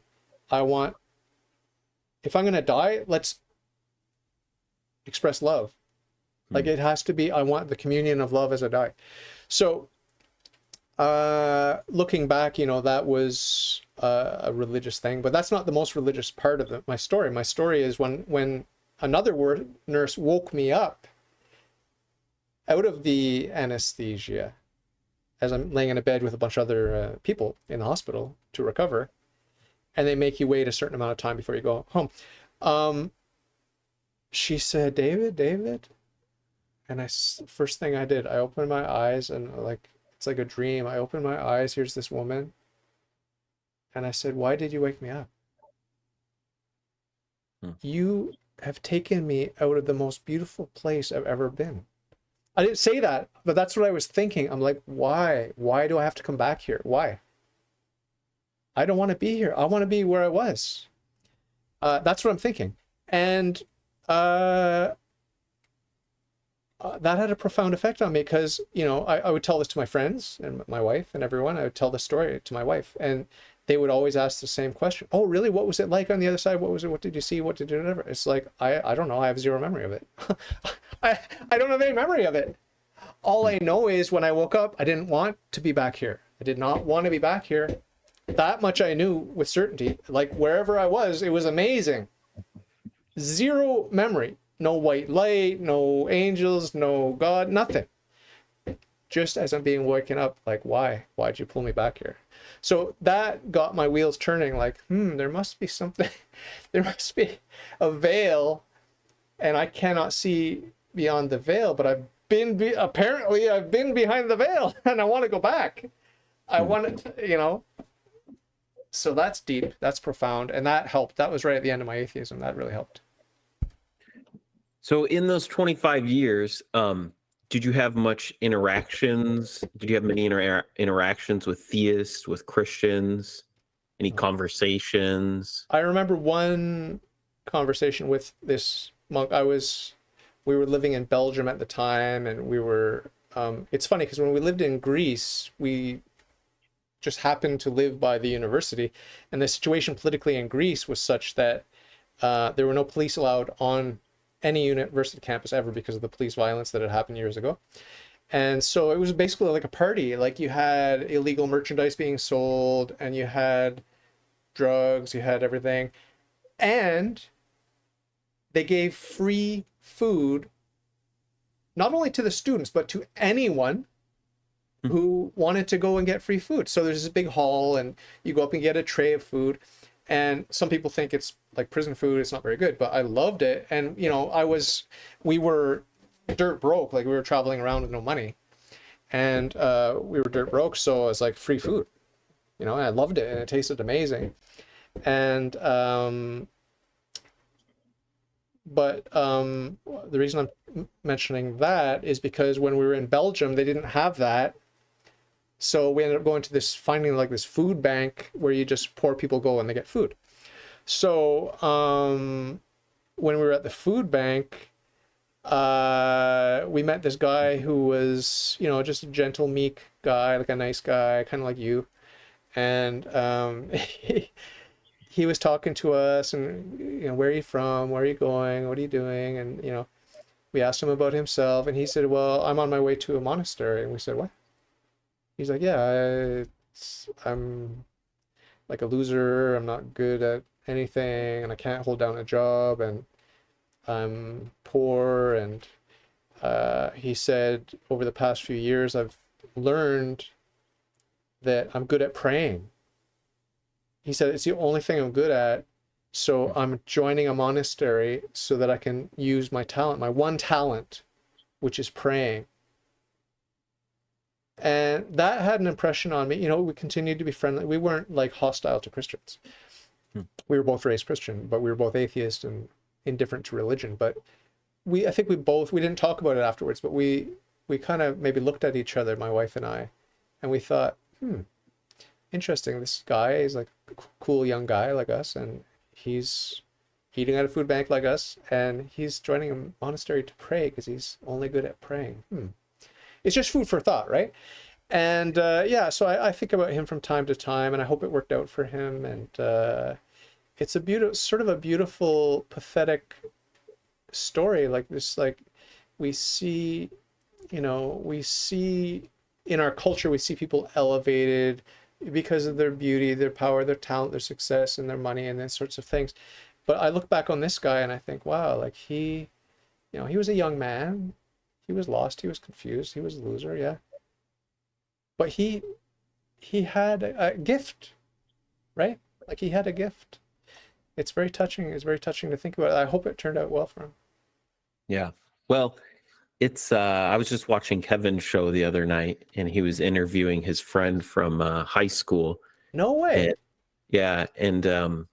If I'm going to die, let's express love. Like it has to be, I want the communion of love as I die. So looking back, you know, that was a religious thing, but that's not the most religious part of my story. My story is when another nurse woke me up out of the anesthesia as I'm laying in a bed with a bunch of other people in the hospital to recover, and they make you wait a certain amount of time before you go home. She said, David. And first thing I did, I opened my eyes, and like, it's like a dream. I opened my eyes. Here's this woman. And I said, why did you wake me up? You have taken me out of the most beautiful place I've ever been. I didn't say that, but that's what I was thinking. I'm like, why? Why do I have to come back here? Why? I don't want to be here. I want to be where I was. That's what I'm thinking. And that had a profound effect on me because, you know, I would tell this to my friends and my wife and everyone. I would tell the story to my wife, and they would always ask the same question. Oh, really? What was it like on the other side? What was it? What did you see? What did you do? It's like, I don't know. I have zero memory of it. I don't have any memory of it. All I know is when I woke up, I didn't want to be back here. I did not want to be back here. That much I knew with certainty. Like wherever I was, it was amazing. Zero memory. No white light, no angels, no God, nothing. Just as I'm being woken up, like, why? Why'd you pull me back here? So that got my wheels turning, like, there must be something. There must be a veil, and I cannot see beyond the veil, but apparently I've been behind the veil, and I want to go back. I want to, you know. So that's deep, that's profound, and that helped. That was right at the end of my atheism. That really helped. So in those 25 years, did you have much interactions? Did you have many interactions with theists, with Christians? Any conversations? I remember one conversation with this monk. We were living in Belgium at the time, and we were, it's funny because when we lived in Greece, we just happened to live by the university, and the situation politically in Greece was such that there were no police allowed on any university campus ever because of the police violence that had happened years ago. And so it was basically like a party. Like you had illegal merchandise being sold, and you had drugs, you had everything. And they gave free food, not only to the students, but to anyone who wanted to go and get free food. So there's this big hall, and you go up and get a tray of food. And some people think it's like prison food. It's not very good, but I loved it. And, you know, we were dirt broke. Like we were traveling around with no money, and we were dirt broke. So it was like free food, you know, and I loved it, and it tasted amazing. And, but the reason I'm mentioning that is because when we were in Belgium, they didn't have that. So we ended up going to finding like this food bank where you just poor people go and they get food. So when we were at the food bank, we met this guy who was, you know, just a gentle, meek guy, like a nice guy, kind of like you. And he was talking to us, and, you know, where are you from? Where are you going? What are you doing? And, you know, we asked him about himself, and he said, well, I'm on my way to a monastery. And we said, what? He's like, yeah, I'm like a loser. I'm not good at anything, and I can't hold down a job, and I'm poor. And he said, over the past few years, I've learned that I'm good at praying. He said, it's the only thing I'm good at. So I'm joining a monastery so that I can use my talent, my one talent, which is praying. And that had an impression on me. You know, we continued to be friendly. We weren't like hostile to Christians. We were both raised Christian, but we were both atheists and indifferent to religion. But I think we didn't talk about it afterwards, but we kind of maybe looked at each other, my wife and I, and we thought, interesting. This guy is like a cool young guy like us, and he's eating at a food bank like us, and he's joining a monastery to pray because he's only good at praying. It's just food for thought, right? And yeah, so I think about him from time to time, and I hope it worked out for him. And it's sort of a beautiful, pathetic story. Like this, like we see, you know, in our culture, we see people elevated because of their beauty, their power, their talent, their success, and their money, and those sorts of things. But I look back on this guy and I think, wow, like he was a young man. He was lost. He was confused. He was a loser. Yeah. But he had a gift, right? Like he had a gift. It's very touching. It's very touching to think about. I hope it turned out well for him. Yeah. Well, it's I was just watching Kevin's show the other night, and he was interviewing his friend from high school. No way. And, Yeah, and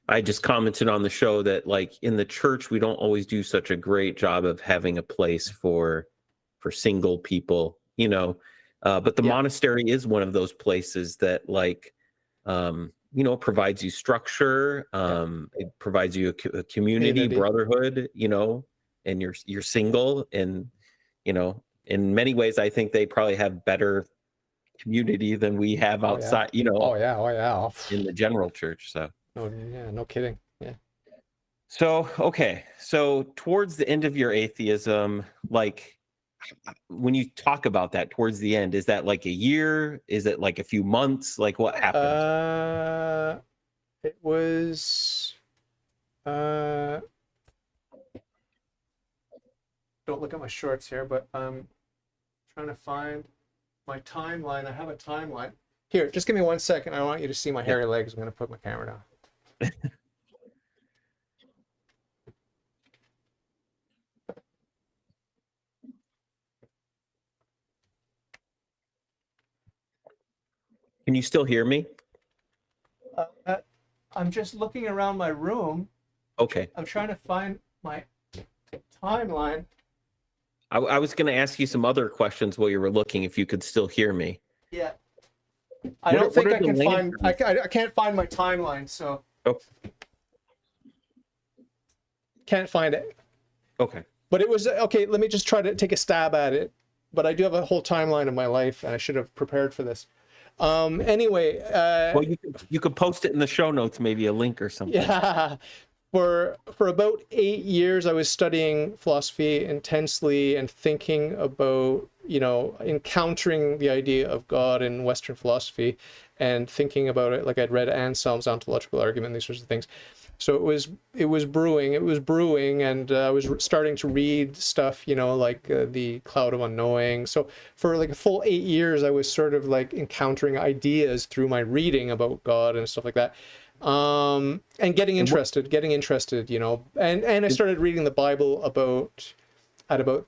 I just commented on the show that like in the church we don't always do such a great job of having a place for single people, but the monastery is one of those places that like provides you structure, it provides you a community, brotherhood, and you're single, and in many ways I think they probably have better community than we have outside, in the general church. So no kidding. Yeah. So okay, so towards the end of your atheism, like when you talk about that towards the end, is that like a year? Is it like a few months? Like what happened? It was don't look at my shorts here, but I'm trying to find my timeline. I have a timeline. Here, just give me 1 second. I want you to see my hairy legs. I'm going to put my camera down. Can you still hear me? I'm just looking around my room. Okay. I'm trying to find my timeline. I was going to ask you some other questions while you were looking, if you could still hear me. Yeah. I don't think I can find. I can't find my timeline, so. Oh. Can't find it. Okay. But it was okay. Let me just try to take a stab at it. But I do have a whole timeline of my life, and I should have prepared for this. Anyway. Well, you could post it in the show notes, maybe a link or something. Yeah. For about 8 years, I was studying philosophy intensely and thinking about, encountering the idea of God in Western philosophy and thinking about it. Like I'd read Anselm's ontological argument, these sorts of things. So it was brewing, and I was starting to read stuff, like the Cloud of Unknowing. So for like a full 8 years, I was sort of like encountering ideas through my reading about God and stuff like that. And getting interested, and I started reading the Bible at about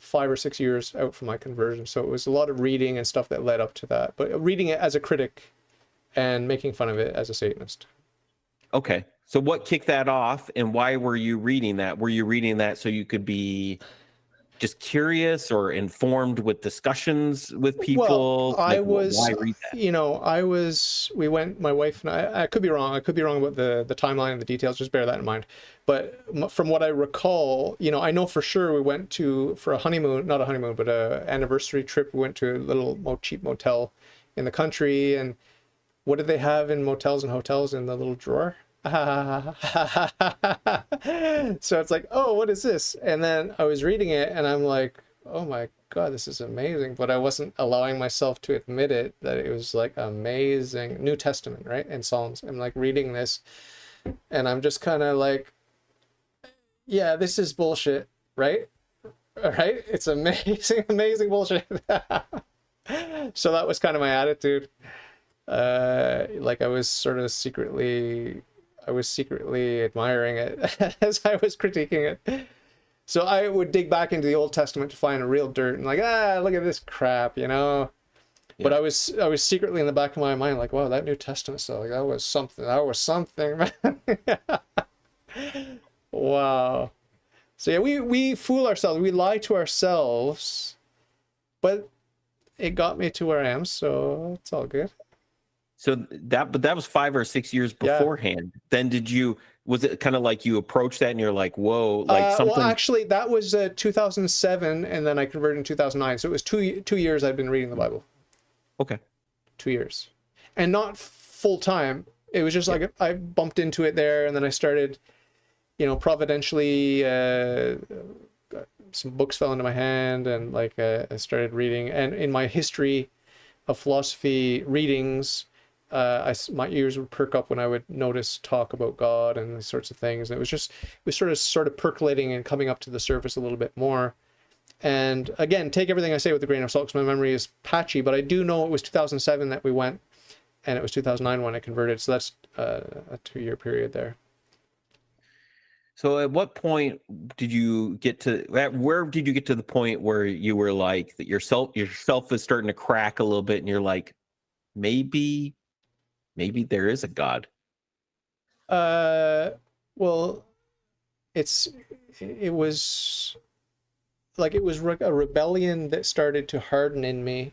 5 or 6 years out from my conversion. So it was a lot of reading and stuff that led up to that, but reading it as a critic and making fun of it as a Satanist. Okay. So what kicked that off, and why were you reading that? Were you reading that so you could be just curious or informed with discussions with people? Well, I was, why read that? We went, my wife and I could be wrong. I could be wrong about the timeline and the details. Just bear that in mind. But from what I recall, I know for sure we went for a honeymoon, not a honeymoon, but a anniversary trip. We went to a little cheap motel in the country. And what did they have in motels and hotels in the little drawer? So it's like, oh, what is this? And then I was reading it and I'm like, oh my God, this is amazing. But I wasn't allowing myself to admit it, that it was like amazing. New Testament, right? And Psalms. I'm like reading this and I'm just kind of like, yeah, this is bullshit, right? All right. It's amazing bullshit. So that was kind of my attitude. Like I was secretly admiring it as I was critiquing it. So I would dig back into the Old Testament to find a real dirt and like, look at this crap, Yeah. But I was secretly in the back of my mind like, wow, that New Testament stuff, like, that was something, man. Wow. So yeah, we fool ourselves, we lie to ourselves, but it got me to where I am, so it's all good. So that was 5 or 6 years beforehand. Yeah. Then was it kind of like you approached that and you're like, whoa, like something? Well, actually, that was 2007, and then I converted in 2009. So it was 2 years I'd been reading the Bible. Okay. 2 years. And not full time. It was just like I bumped into it there, and then I started, providentially, some books fell into my hand, and like I started reading. And in my history of philosophy readings, my ears would perk up when I would notice talk about God and these sorts of things. And it was sort of percolating and coming up to the surface a little bit more. And again, take everything I say with a grain of salt, because my memory is patchy, but I do know it was 2007 that we went, and it was 2009 when I converted. So that's a 2-year period there. So at what point did you get to where did you get to the point where you were like that yourself is starting to crack a little bit and you're like, maybe maybe there is a God? Well, it was like it was a rebellion that started to harden in me.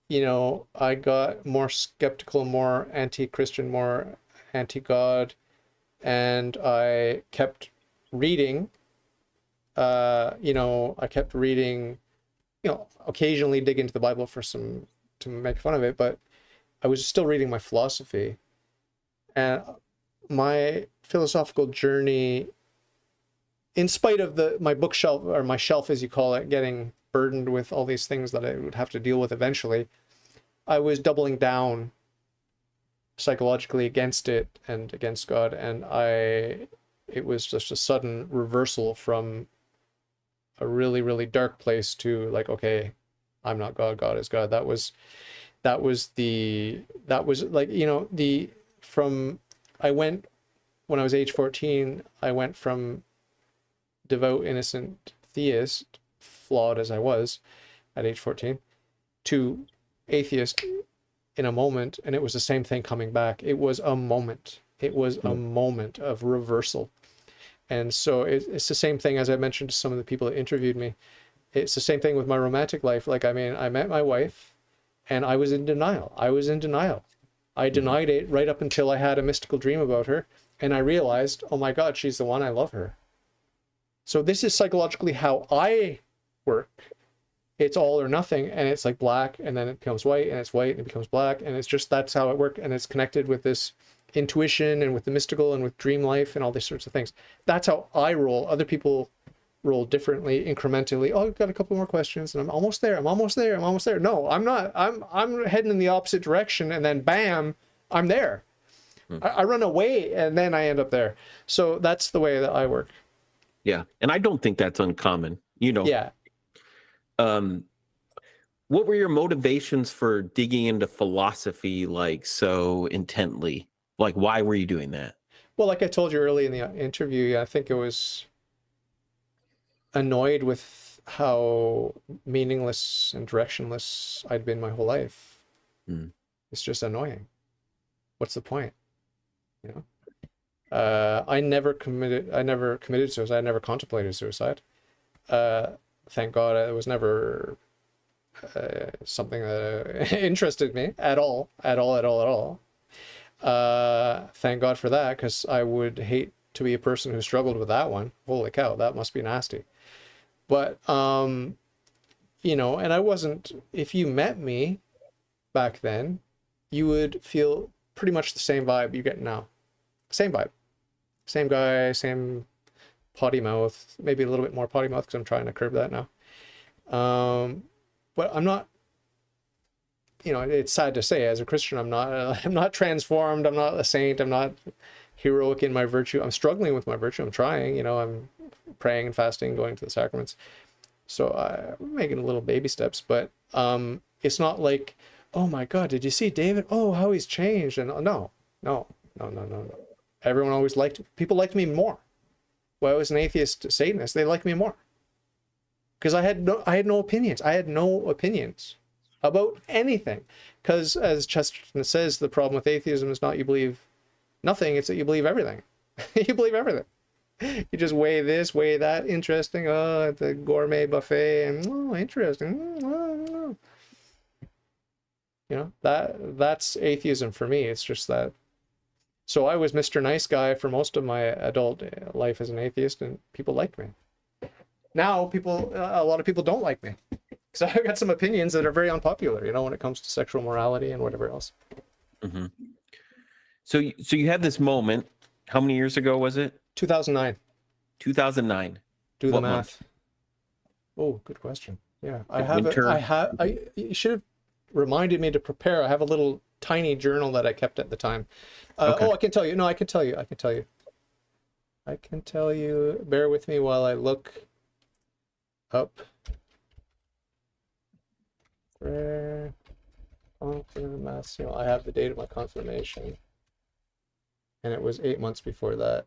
You know, I got more skeptical, more anti-Christian, more anti-God, and I kept reading. You know, I kept reading, you know, occasionally dig into the Bible for some to make fun of it, but I was still reading my philosophy. And my philosophical journey, in spite of my bookshelf, or my shelf as you call it, getting burdened with all these things that I would have to deal with eventually, I was doubling down psychologically against it and against God. And it was just a sudden reversal from a really, really dark place to like, okay, I'm not God, God is God. That was like, you know, I went, when I was age 14, I went from devout, innocent theist, flawed as I was at age 14, to atheist in a moment, and it was the same thing coming back. It was a moment. It was a moment of reversal. And so it's the same thing, as I mentioned to some of the people that interviewed me. It's the same thing with my romantic life. Like, I mean, I met my wife and I was in denial. I denied it right up until I had a mystical dream about her. And I realized, oh my God, she's the one, I love her. So this is psychologically how I work. It's all or nothing, and it's like black, and then it becomes white, and it's white, and it becomes black, and it's just, that's how it works, and it's connected with this intuition, and with the mystical, and with dream life, and all these sorts of things. That's how I roll. Other people roll differently, incrementally. Oh, I've got a couple more questions, and I'm almost there, I'm almost there, I'm almost there. No, I'm not. I'm heading in the opposite direction, and then bam, I'm there. I run away, and then I end up there. So that's the way that I work. Yeah, and I don't think that's uncommon. You know. Yeah. What were your motivations for digging into philosophy like so intently? Like, why were you doing that? Well, like I told you early in the interview, I think it was annoyed with how meaningless and directionless I'd been my whole life. It's just annoying. What's the point? You know? I never committed suicide. I never contemplated suicide. Thank God, it was never something that interested me at all. Thank God for that, because I would hate to be a person who struggled with that one. Holy cow, that must be nasty. But you know, and I wasn't, if you met me back then, you would feel pretty much the same vibe you get now. Same vibe. Same guy, same potty mouth, maybe a little bit more potty mouth because I'm trying to curb that now. But I'm not, you know, it's sad to say, as a Christian, I'm not transformed. I'm not a saint. I'm not heroic in my virtue. I'm struggling with my virtue. I'm trying, you know, I'm praying and fasting, going to the sacraments. So I'm making little baby steps, but it's not like, oh my God, did you see David? Oh, how he's changed. And no. Everyone always people liked me more. Well, I was an atheist Satanist, they liked me more. Because I had no opinions. I had no opinions about anything. Because as Chesterton says, the problem with atheism is not you believe nothing, it's that you believe everything. You believe everything. You just weigh this, weigh that, interesting, oh, at the gourmet buffet, and oh, interesting. Oh. You know, that's atheism for me. It's just that. So I was Mr. Nice Guy for most of my adult life as an atheist, and people liked me. Now a lot of people don't like me. So I've got some opinions that are very unpopular, you know, when it comes to sexual morality and whatever else. Mm-hmm. So you had this moment. How many years ago was it? 2009. 2009. Do the What math. month? Oh, good question. Yeah, you should have reminded me to prepare. I have a little tiny journal that I kept at the time. Okay. Oh, I can tell you. No, I can tell you. Bear with me while I look up. Prayer, confirmation. I have the date of my confirmation. And it was 8 months before that.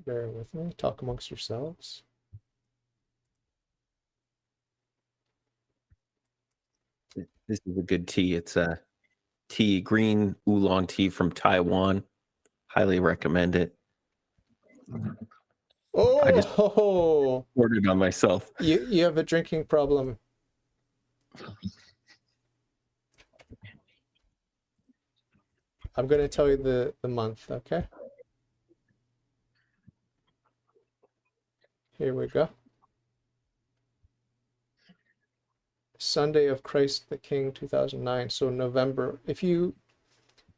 Bear with me. Talk amongst yourselves. This is a good tea. It's a tea, green oolong tea from Taiwan. Highly recommend it. I just Oh, ordered on myself. you have a drinking problem. I'm going to tell you the month, okay? Here we go. Sunday of Christ the King, 2009. So November.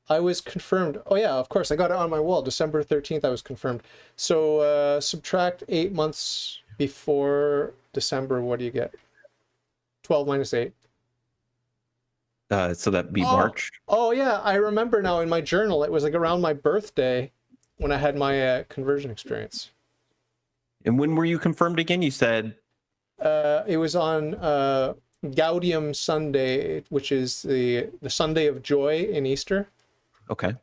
I was confirmed. Oh yeah, of course. I got it on my wall. December 13th, I was confirmed. So subtract 8 months before December. What do you get? 12 minus 8. So that'd be March. Oh yeah, I remember now in my journal. It was like around my birthday when I had my conversion experience. And when were you confirmed again? You said it was on Gaudium Sunday, which is the Sunday of joy in Easter. okay.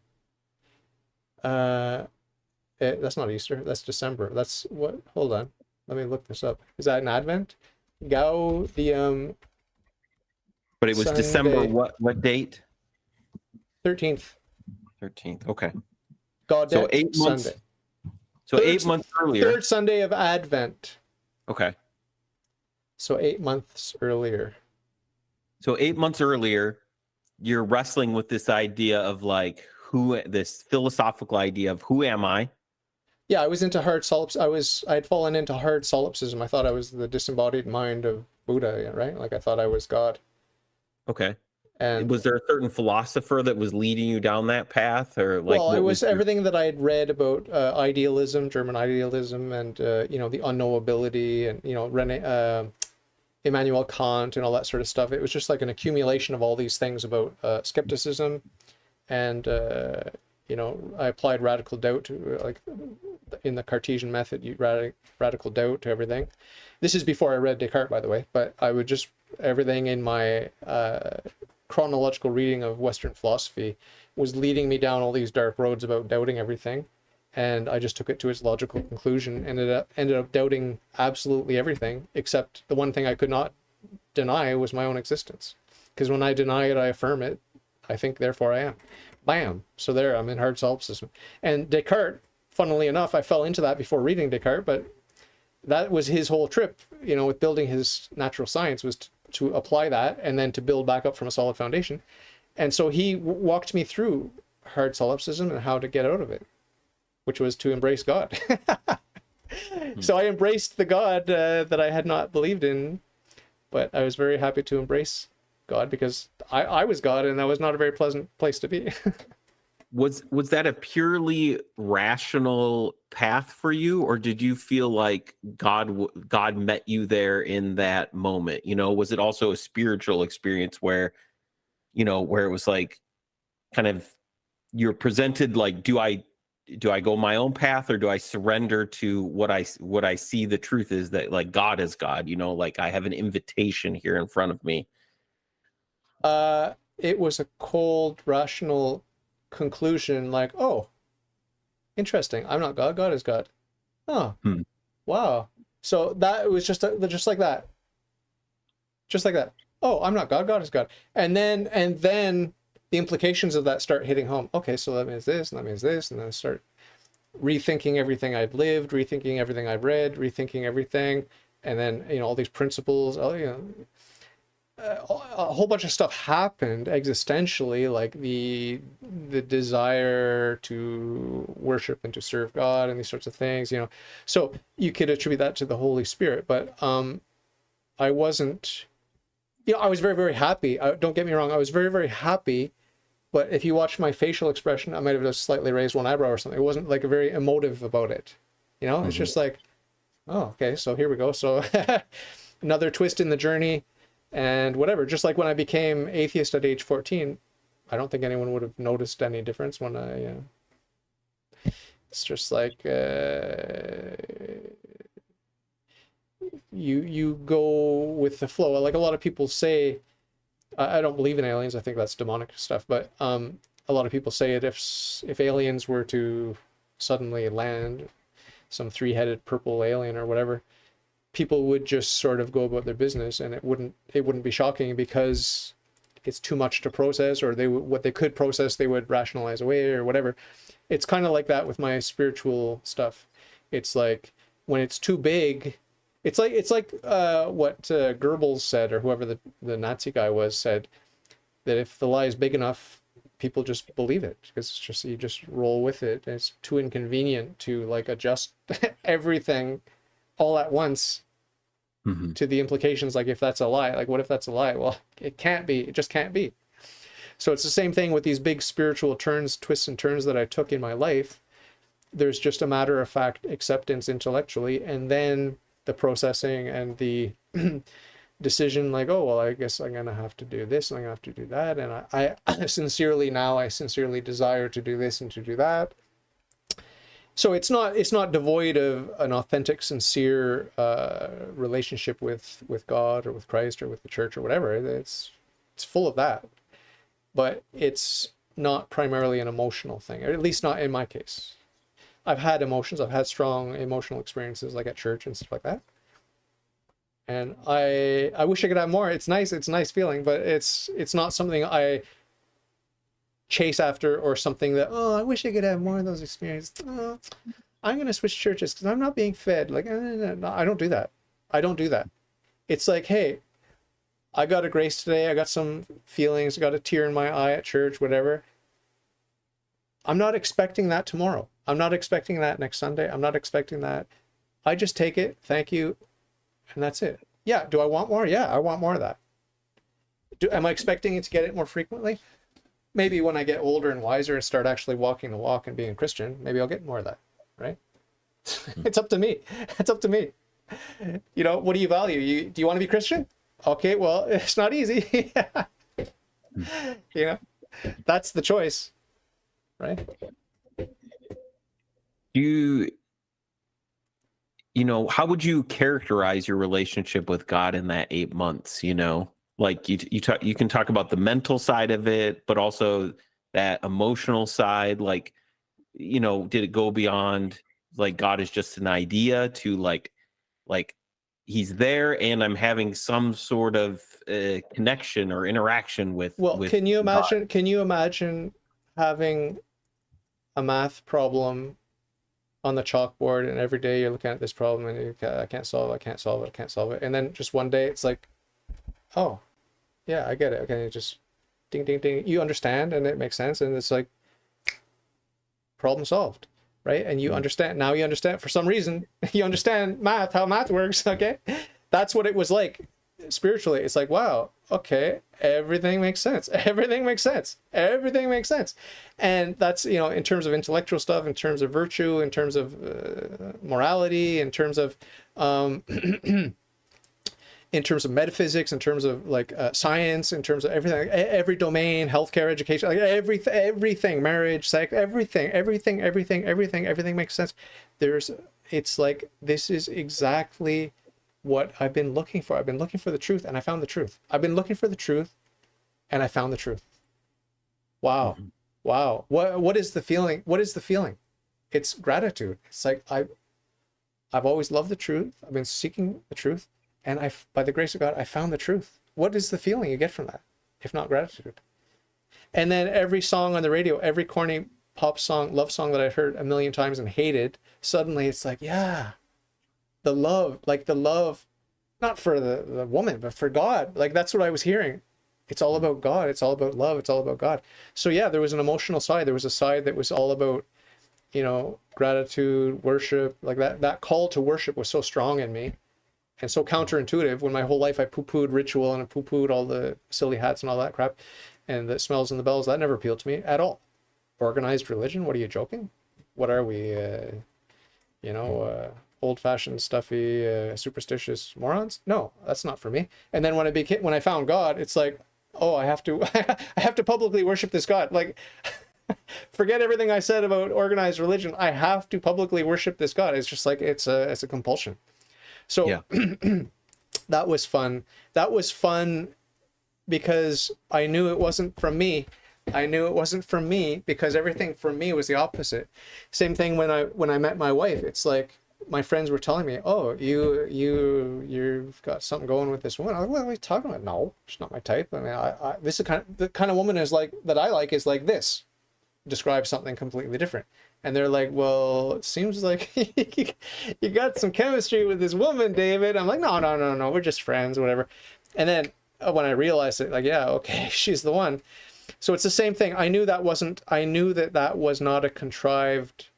That's not Easter. That's December. That's what? Hold on. Let me look this up. Is that an Advent? Gaudium. But it was Sunday. December. What date? 13th. 13th. Okay. Gaudete So 8 months. Sunday. So 8 months earlier. Third Sunday of Advent. Okay. So 8 months earlier. So 8 months earlier, you're wrestling with this idea of like this philosophical idea of who am I? Yeah, I was into hard solipsism. I'd fallen into hard solipsism. I thought I was the disembodied mind of Buddha, right? Like I thought I was God. Okay. And was there a certain philosopher that was leading you down that path, or like? Well, it was everything that I had read about idealism, German idealism, and the unknowability, and Immanuel Kant and all that sort of stuff. It was just like an accumulation of all these things about skepticism, and I applied radical doubt to, like in the Cartesian method, you radical doubt to everything. This is before I read Descartes, by the way, but I would just everything in my chronological reading of Western philosophy was leading me down all these dark roads about doubting everything, and I just took it to its logical conclusion and ended up doubting absolutely everything except the one thing I could not deny was my own existence, because when I deny it I affirm it. I think therefore I am. Bam. So there, I'm in hard solipsism. And Descartes, funnily enough, I fell into that before reading Descartes, but that was his whole trip, with building his natural science, was to apply that and then to build back up from a solid foundation. And so he walked me through hard solipsism and how to get out of it, which was to embrace God. So I embraced the God that I had not believed in, but I was very happy to embrace God because I was God, and that was not a very pleasant place to be. Was that a purely rational path for you, or did you feel like God met you there in that moment? Was it also a spiritual experience where it was like kind of you're presented like, do I go my own path, or do I surrender to what I see the truth is, that like God is God, like I have an invitation here in front of me? It was a cold, rational conclusion, like, oh, interesting, I'm not God, God is God. Oh, wow. So that was just like that. Just like that. Oh, I'm not God, God is God. And then the implications of that start hitting home. Okay, so that means this, and that means this, and then I start rethinking everything I've lived, rethinking everything I've read, rethinking everything, and then all these principles. A whole bunch of stuff happened existentially, like the desire to worship and to serve God and these sorts of things, so you could attribute that to the Holy Spirit. But I wasn't, I was very, very happy. Don't get me wrong, I was very, very happy, but if you watch my facial expression, I might have just slightly raised one eyebrow or something. It wasn't like a very emotive about it, It's just like, oh, okay, so here we go. So another twist in the journey. And whatever, just like when I became atheist at age 14, I don't think anyone would have noticed any difference when it's just like you go with the flow. Like a lot of people say, I don't believe in aliens. I think that's demonic stuff. But a lot of people say that if aliens were to suddenly land, some three-headed purple alien or whatever, people would just sort of go about their business, and it wouldn't be shocking, because it's too much to process, or what they could process they would rationalize away or whatever. It's kind of like that with my spiritual stuff. It's like when it's too big, it's like what Goebbels said, or whoever the Nazi guy was, said that if the lie is big enough, people just believe it, because it's just, you just roll with it. And it's too inconvenient to like adjust everything all at once to the implications. Like, if that's a lie, like what if that's a lie? Well, it can't be. It just can't be. So it's the same thing with these big spiritual twists and turns that I took in my life. There's just a matter of fact acceptance intellectually, and then the processing and the decision, like, oh, well, I guess I'm going to have to do this and I'm going to have to do that. And I sincerely desire to do this and to do that. So it's not devoid of an authentic, sincere relationship with God or with Christ or with the church or whatever. It's full of that, but it's not primarily an emotional thing, or at least not in my case. I've had emotions. I've had strong emotional experiences, like at church and stuff like that. And I wish I could have more. It's nice. It's a nice feeling, but it's not something I chase after, or something that, oh, I wish I could have more of those experiences. Oh, I'm going to switch churches because I'm not being fed. Like, no, I don't do that. I don't do that. It's like, hey, I got a grace today. I got some feelings. I got a tear in my eye at church, whatever. I'm not expecting that tomorrow. I'm not expecting that next Sunday. I'm not expecting that. I just take it. Thank you. And that's it. Yeah. Do I want more? Yeah, I want more of that. Am I expecting to get it more frequently? Maybe when I get older and wiser and start actually walking the walk and being a Christian, maybe I'll get more of that, right? It's up to me. It's up to me. You know, what do you value? Do you want to be Christian? Okay, well, it's not easy. You know, that's the choice, right? You know, how would you characterize your relationship with God in that 8 months? You know, like you can talk about the mental side of it, but also that emotional side. Like, you know, did it go beyond like God is just an idea to like he's there and I'm having some sort of connection or interaction with? Well, with can you imagine? God? Can you imagine having a math problem on the chalkboard, and every day you're looking at this problem and I can't solve it, I can't solve it, I can't solve it, and then just one day it's like, oh, yeah, I get it. Okay, just ding, ding, ding. You understand, and it makes sense, and it's like problem solved, right? And you understand now. You understand for some reason. You understand math, how math works. Okay, that's what it was like spiritually. It's like, wow, okay, everything makes sense. Everything makes sense. Everything makes sense. And that's, you know, in terms of intellectual stuff, in terms of virtue, in terms of morality, in terms of in terms of metaphysics, in terms of like science, in terms of everything, every domain, healthcare, education, like everything, marriage, sex, everything makes sense. It's like, this is exactly what I've been looking for. I've been looking for the truth, and I found the truth. I've been looking for the truth, and I found the truth. Wow. Mm-hmm. Wow. What is the feeling? What is the feeling? It's gratitude. It's like, I've always loved the truth. I've been seeking the truth, and by the grace of God, I found the truth. What is the feeling you get from that, if not gratitude? And then every song on the radio, every corny pop song, love song that I heard a million times and hated, suddenly it's like, yeah, the love, not for the woman, but for God. Like, that's what I was hearing. It's all about God. It's all about love. It's all about God. So yeah, there was an emotional side. There was a side that was all about, you know, gratitude, worship, like that call to worship was so strong in me and so counterintuitive, when my whole life I poo-pooed ritual and I poo-pooed all the silly hats and all that crap and the smells and the bells. That never appealed to me at all. Organized religion? What are you joking? What are we, old-fashioned, stuffy, superstitious morons? No, that's not for me. And then when I found God, it's like, oh, I have to I have to publicly worship this God. Like, forget everything I said about organized religion. I have to publicly worship this God. It's just like, it's a compulsion. So yeah. That was fun. That was fun because I knew it wasn't from me. I knew it wasn't from me, because everything from me was the opposite. Same thing when I met my wife. It's like, my friends were telling me, "Oh, you've got something going with this woman." I'm like, "What are you talking about?" No, she's not my type. I mean, this is the kind of woman is like that I like is like this. Describe something completely different. And they're like, "Well, it seems like you got some chemistry with this woman, David." I'm like, "No, no, no, no. We're just friends, whatever." And then when I realized it, like, yeah, okay, she's the one. So it's the same thing. I knew that was not a contrived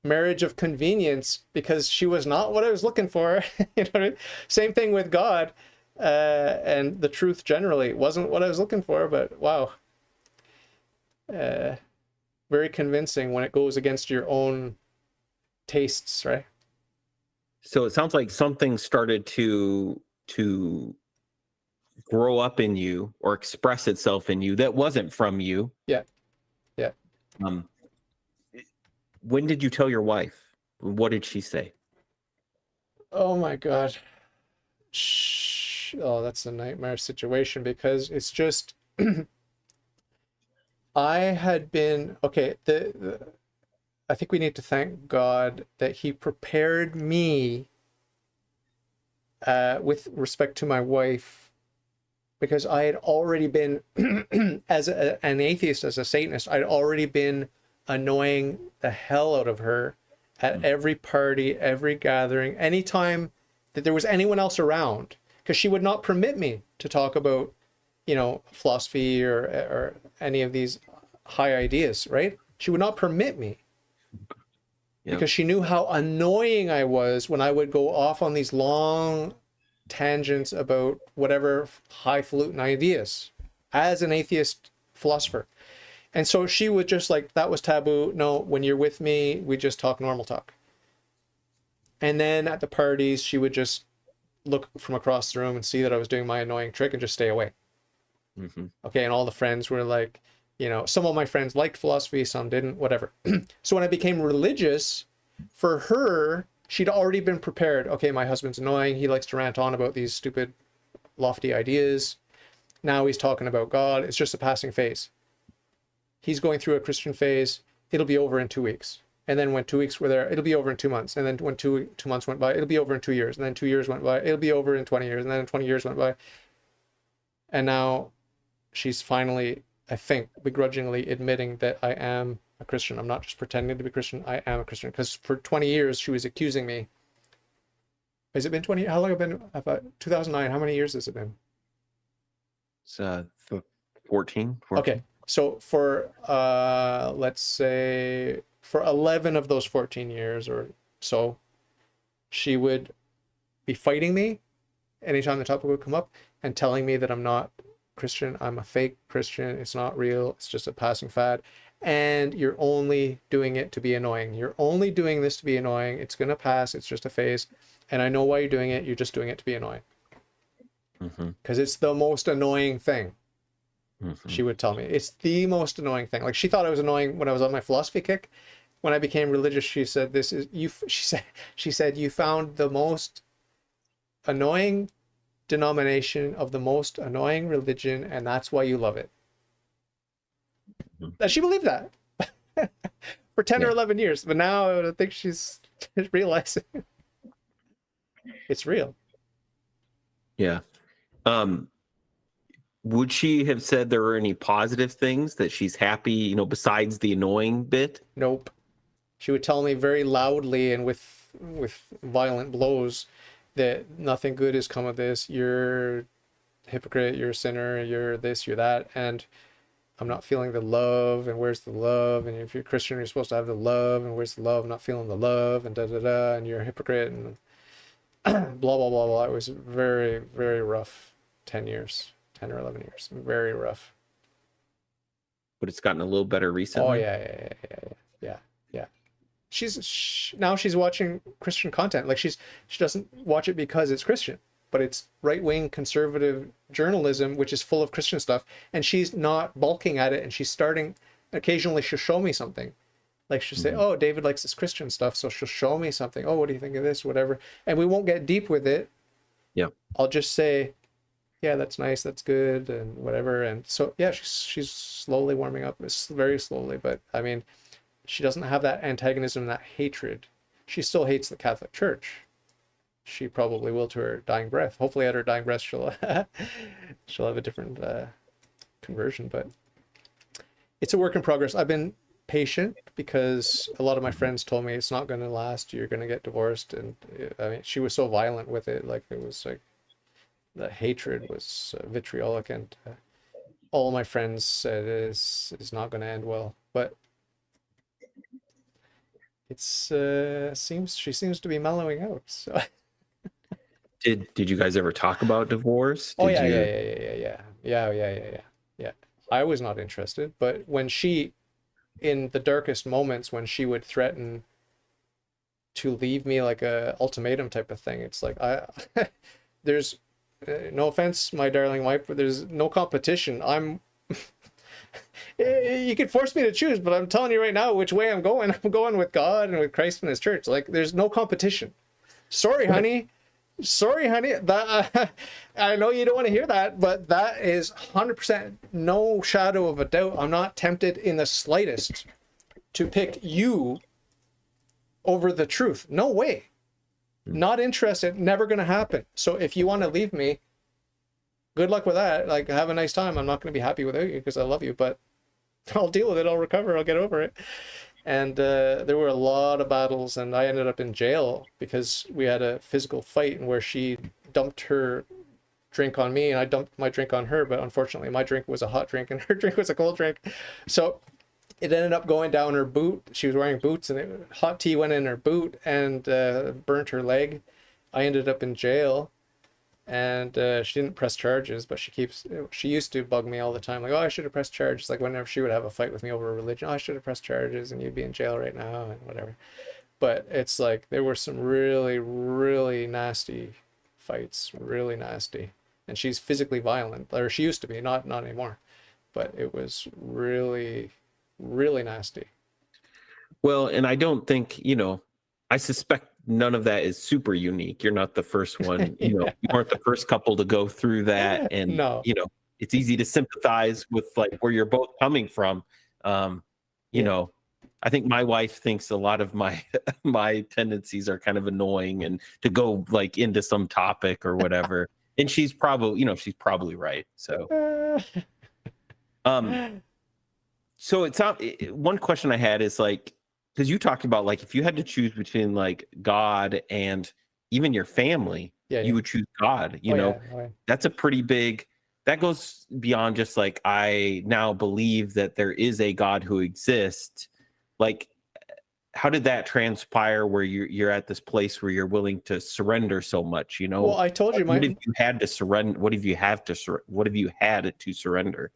marriage of convenience, because she was not what I was looking for. You know what I mean? Same thing with God, and the truth generally wasn't what I was looking for. But wow, very convincing when it goes against your own tastes, right? So it sounds like something started to grow up in you or express itself in you that wasn't from you. Yeah, yeah. Um, when did you tell your wife? What did she say? Oh my God. Oh, that's a nightmare situation, because it's just I had been okay. I think we need to thank God that He prepared me with respect to my wife, because I had already been as an atheist, as a Satanist, I'd already been annoying the hell out of her at every party, every gathering, anytime that there was anyone else around, because she would not permit me to talk about, philosophy or any of these high ideas, right? She would not permit me. Yeah. Because she knew how annoying I was when I would go off on these long tangents about whatever highfalutin ideas as an atheist philosopher. And so she would just like, that was taboo. No, when you're with me, we just talk normal talk. And then at the parties, she would just look from across the room and see that I was doing my annoying trick and just stay away. Mm-hmm. Okay, and all the friends were like, some of my friends liked philosophy, some didn't, whatever. So when I became religious, for her, she'd already been prepared. Okay, my husband's annoying. He likes to rant on about these stupid, lofty ideas. Now he's talking about God. It's just a passing phase. He's going through a Christian phase. It'll be over in 2 weeks. And then when 2 weeks were there, it'll be over in 2 months. And then when two months went by, it'll be over in 2 years. And then 2 years went by, it'll be over in 20 years. And then 20 years went by. And now she's finally, I think, begrudgingly admitting that I am a Christian. I'm not just pretending to be Christian. I am a Christian. Because for 20 years, she was accusing me. Has it been 20? How long have it been? 2009. How many years has it been? It's 14. Okay. So for, let's say, for 11 of those 14 years or so, she would be fighting me anytime the topic would come up and telling me that I'm not Christian. I'm a fake Christian. It's not real. It's just a passing fad. And you're only doing it to be annoying. You're only doing this to be annoying. It's going to pass. It's just a phase. And I know why you're doing it. You're just doing it to be annoying. Because it's the most annoying thing. She would tell me. It's the most annoying thing. Like, she thought I was annoying when I was on my philosophy kick. When I became religious, she said, "This is you." She said, "You found the most annoying denomination of the most annoying religion, and that's why you love it." And she believed that for 10 or 11 years. But now I think she's realizing it's real. Yeah. Would she have said there were any positive things that she's happy, besides the annoying bit? Nope. She would tell me very loudly and with violent blows that nothing good has come of this. You're a hypocrite, you're a sinner, you're this, you're that, and I'm not feeling the love, and where's the love? And if you're Christian, you're supposed to have the love, and where's the love? I'm not feeling the love, and da-da-da, and you're a hypocrite, and blah, blah, blah, blah. It was very, very rough 10 years. 10 or 11 years. Very rough. But it's gotten a little better recently. Oh, yeah. Now she's watching Christian content. Like, she doesn't watch it because it's Christian, but it's right-wing conservative journalism, which is full of Christian stuff. And she's not balking at it. And she's starting, occasionally she'll show me something. Like, she'll say, "Oh, David likes this Christian stuff." So she'll show me something. "Oh, what do you think of this?" Whatever. And we won't get deep with it. Yeah. I'll just say, "Yeah, that's nice, that's good," and whatever. And so, yeah, she's slowly warming up. It's very slowly, but I mean, she doesn't have that antagonism, that hatred. she still hates the Catholic Church. She probably will to her dying breath. Hopefully at her dying breath she'll she'll have a different conversion, but it's a work in progress. I've been patient because a lot of my friends told me it's not going to last, you're going to get divorced. And I mean, she was so violent with it, like it was like the hatred was vitriolic, and all my friends said is not going to end well. But it's she seems to be mellowing out. So Did you guys ever talk about divorce? oh Did yeah, you? yeah. I was not interested, but when she, in the darkest moments, when she would threaten to leave me, like a ultimatum type of thing, it's like there's no offense, my darling wife, but there's no competition. You could force me to choose, but I'm telling you right now which way I'm going. I'm going with God and with Christ and his church. Like, there's no competition. Sorry, honey. Sorry, honey. That I know you don't want to hear that, but that is 100%, no shadow of a doubt. I'm not tempted in the slightest to pick you over the truth. No way. Not interested. Never going to happen. So if you want to leave me, good luck with that. Like, have a nice time. I'm not going to be happy without you because I love you, but I'll deal with it. I'll recover. I'll get over it. And there were a lot of battles, and I ended up in jail because we had a physical fight, and where she dumped her drink on me and I dumped my drink on her. But unfortunately, my drink was a hot drink and her drink was a cold drink. So it ended up going down her boot. She was wearing boots, and hot tea went in her boot and burnt her leg. I ended up in jail. And she didn't press charges, but she used to bug me all the time, like, oh, I should have pressed charges. Like, whenever she would have a fight with me over religion, oh, I should have pressed charges and you'd be in jail right now and whatever. But it's like, there were some really, really nasty fights, really nasty. And she's physically violent, or she used to be, not anymore. But it was really, really nasty. Well, and I don't think, I suspect none of that is super unique. You're not the first one, you aren't the first couple to go through that. And, No. It's easy to sympathize with like where you're both coming from. I think my wife thinks a lot of my my tendencies are kind of annoying and to go like into some topic or whatever. And she's probably right. So, so it's not one question I had is like, because you talked about like if you had to choose between like God and even your family, you would choose God. That's a pretty big, that goes beyond just like I now believe that there is a God who exists. Like, how did that transpire where you're at this place where you're willing to surrender so much? Well, I told you, what have you had to surrender? What have you had to surrender?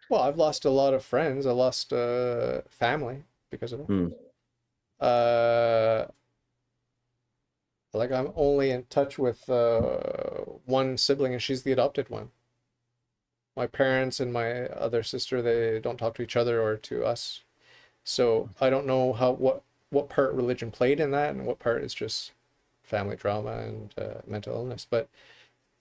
Well, I've lost a lot of friends. I lost family because of it. Like, I'm only in touch with one sibling, and she's the adopted one. My parents and my other sister, they don't talk to each other or to us. So I don't know what part religion played in that and what part is just family drama and mental illness. But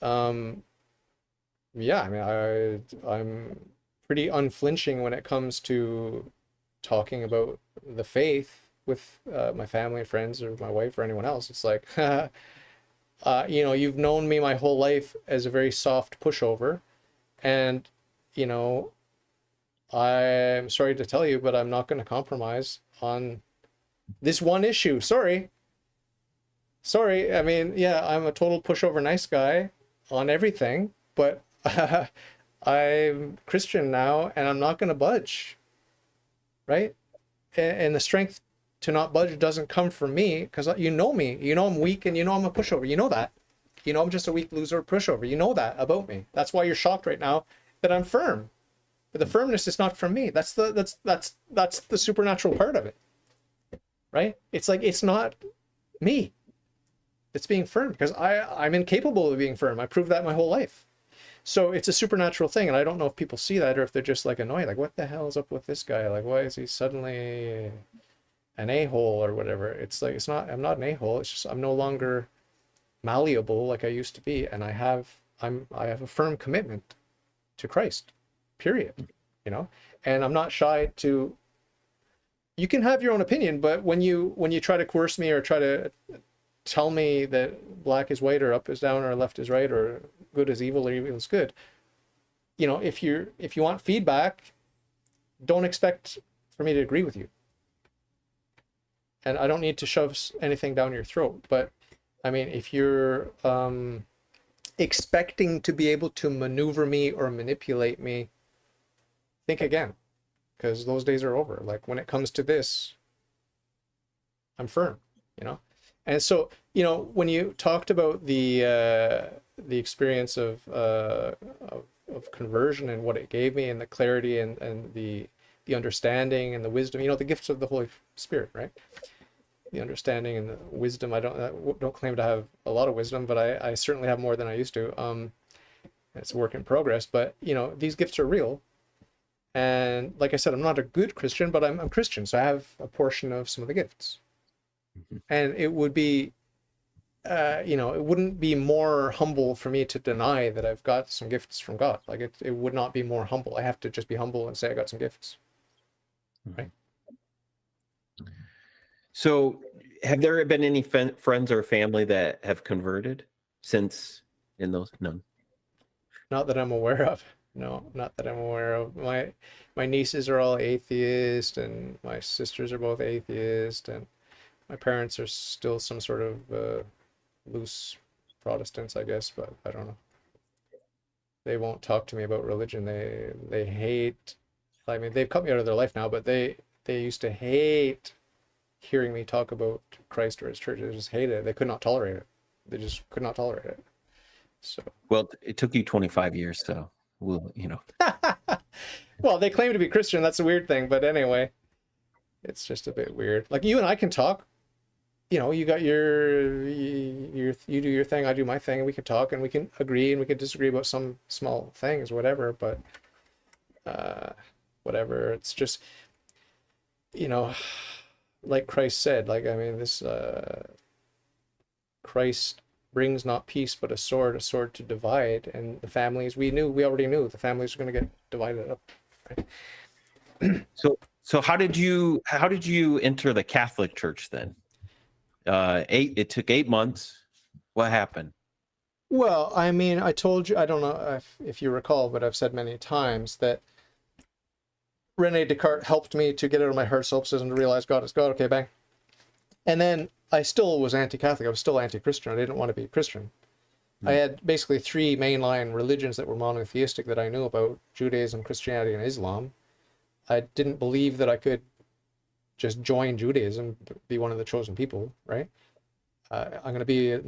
yeah, I mean, I'm pretty unflinching when it comes to talking about the faith with my family and friends or my wife or anyone else. It's like, you've known me my whole life as a very soft pushover, and I'm sorry to tell you, but I'm not going to compromise on this one issue. Sorry. I mean, yeah, I'm a total pushover nice guy on everything, but I'm Christian now, and I'm not going to budge, right? And the strength to not budge doesn't come from me, because you know me. You know I'm weak, and you know I'm a pushover. You know that. You know I'm just a weak loser pushover. You know that about me. That's why you're shocked right now that I'm firm. But the firmness is not from me. That's the supernatural part of it, right? It's like, it's not me. It's being firm, because I'm incapable of being firm. I proved that my whole life. So it's a supernatural thing, and I don't know if people see that or if they're just like annoyed, like, what the hell is up with this guy? Like, why is he suddenly an a-hole or whatever? It's like, I'm not an a-hole. It's just I'm no longer malleable like I used to be, and I have a firm commitment to Christ, period. And I'm not shy to you can have your own opinion, but when you try to coerce me or try to tell me that black is white or up is down or left is right or good is evil or evil is good, you know, if you want feedback, don't expect for me to agree with you. And I don't need to shove anything down your throat. But I mean, if you're expecting to be able to maneuver me or manipulate me, think again, because those days are over. Like when it comes to this, I'm firm, you know? And so, you know, when you talked about the experience of conversion and what it gave me and the clarity and the understanding and the wisdom, you know, the gifts of the Holy Spirit, right? The understanding and the wisdom. I don't claim to have a lot of wisdom, but I certainly have more than I used to. It's a work in progress, but you know, these gifts are real. And like I said, I'm not a good Christian, but I'm Christian, so I have a portion of some of the gifts. Mm-hmm. And it would be, you know, it wouldn't be more humble for me to deny that I've got some gifts from God. Like it would not be more humble. I have to just be humble and say I got some gifts. Right. So have there been any friends or family that have converted since in those? None. Not that I'm aware of. No, not that I'm aware of. My nieces are all atheist, and my sisters are both atheist, and my parents are still some sort of loose Protestants, I guess, but I don't know. They won't talk to me about religion. They hate. I mean, they've cut me out of their life now, but they used to hate hearing me talk about Christ or his church. They just hated it. They could not tolerate it. They just could not tolerate it. So well, it took you 25 years, so we'll, you know. Well, they claim to be Christian. That's a weird thing, but anyway, it's just a bit weird. Like you and I can talk. You know, you got you do your thing, I do my thing, and we can talk and we can agree and we can disagree about some small things, whatever. But whatever. It's just, you know, like Christ said, like, I mean, this Christ brings not peace but a sword to divide. And the families, we already knew the families are going to get divided up, right? So how did you enter the Catholic Church then? It took 8 months. What happened? Well, I mean, I told you, I don't know if you recall, but I've said many times that Rene Descartes helped me to get out of my hard solipsism to realize God is God. Okay, bang. And then I still was anti-Catholic. I was still anti-Christian. I didn't want to be Christian. I had basically three mainline religions that were monotheistic that I knew about: Judaism, Christianity, and Islam. I didn't believe that I could just join Judaism, be one of the chosen people, right? I'm going to be a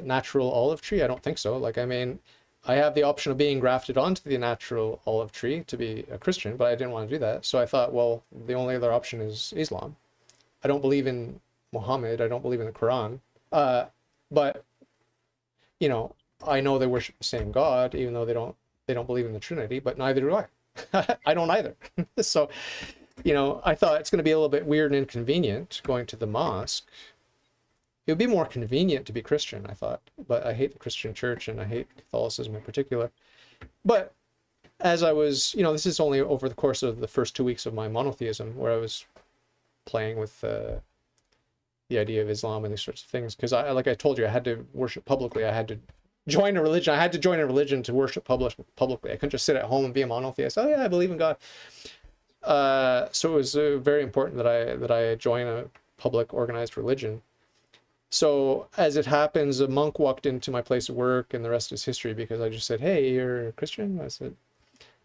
natural olive tree? I don't think so. Like, I mean, I have the option of being grafted onto the natural olive tree to be a Christian, but I didn't want to do that. So I thought, well, the only other option is Islam. I don't believe in Muhammad. I don't believe in the Quran. But, you know, I know they worship the same God, even though they don't believe in the Trinity, but neither do I. I don't either. So, you know, I thought it's going to be a little bit weird and inconvenient going to the mosque. It would be more convenient to be Christian, I thought, but I hate the Christian church and I hate Catholicism in particular. But as I was, you know, this is only over the course of the first 2 weeks of my monotheism, where I was playing with the idea of Islam and these sorts of things, because like I told you, I had to worship publicly. I had to join a religion. I had to join a religion to worship publicly. I couldn't just sit at home and be a monotheist. Oh yeah, I believe in God. So it was very important that I join a public organized religion. So as it happens, a monk walked into my place of work, and the rest is history, because I just said, "Hey, you're a Christian?" I said,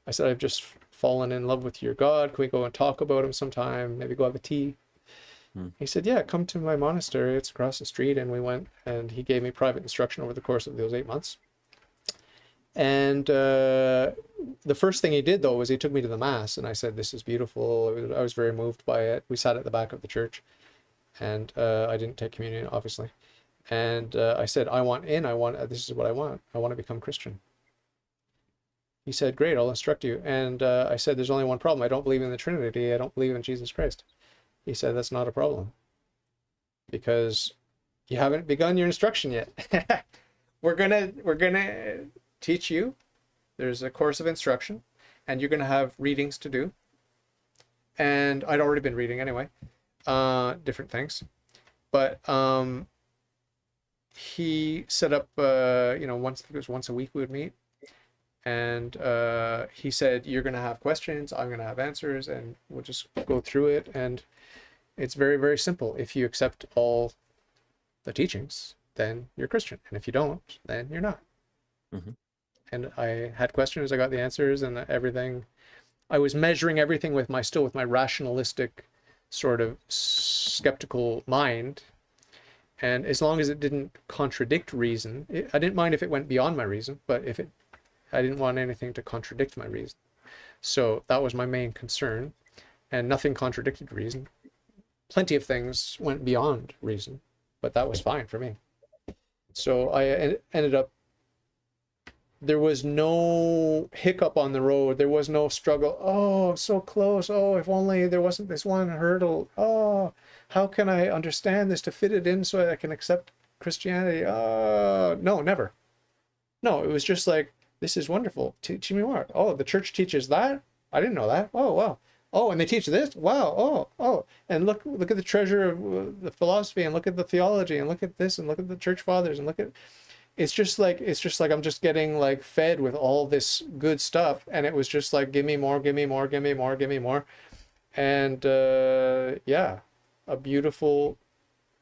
"I've just fallen in love with your God. Can we go and talk about him sometime? Maybe go have a tea?" He said, "Yeah, come to my monastery. It's across the street." And we went, and he gave me private instruction over the course of those 8 months. And the first thing he did, though, was he took me to the mass, and I said, "This is beautiful." I was very moved by it. We sat at the back of the church, and I didn't take communion, obviously. And I said, "I want in. This is what I want. I want to become Christian." He said, "Great, I'll instruct you." And I said, "There's only one problem. I don't believe in the Trinity. I don't believe in Jesus Christ." He said, "That's not a problem, because you haven't begun your instruction yet. We're gonna teach you. There's a course of instruction, and you're gonna have readings to do. and I'd already been reading anyway, different things. But he set up, once, I think it was once a week we would meet, and he said, "You're gonna have questions, I'm gonna have answers, and we'll just go through it." And it's very, very simple. If you accept all the teachings, then you're Christian, and if you don't, then you're not. Mm-hmm. And I had questions, I got the answers, and everything. I was measuring everything with my rationalistic, sort of skeptical mind. And as long as it didn't contradict reason, I didn't mind if it went beyond my reason, but I didn't want anything to contradict my reason. So that was my main concern, and nothing contradicted reason. Plenty of things went beyond reason, but that was fine for me. So I ended up, there was no hiccup on the road. There was no struggle. Oh, so close. Oh, if only there wasn't this one hurdle. Oh, how can I understand this to fit it in so I can accept Christianity? No, never. No, it was just like, this is wonderful. Teach me more. Oh, the church teaches that? I didn't know that. Oh, wow. Oh, and they teach this? Wow. Oh. And look at the treasure of the philosophy, and look at the theology, and look at this, and look at the church fathers, and look at... It's just like I'm just getting like fed with all this good stuff, and it was just like, give me more, give me more, give me more, give me more. And yeah, a beautiful,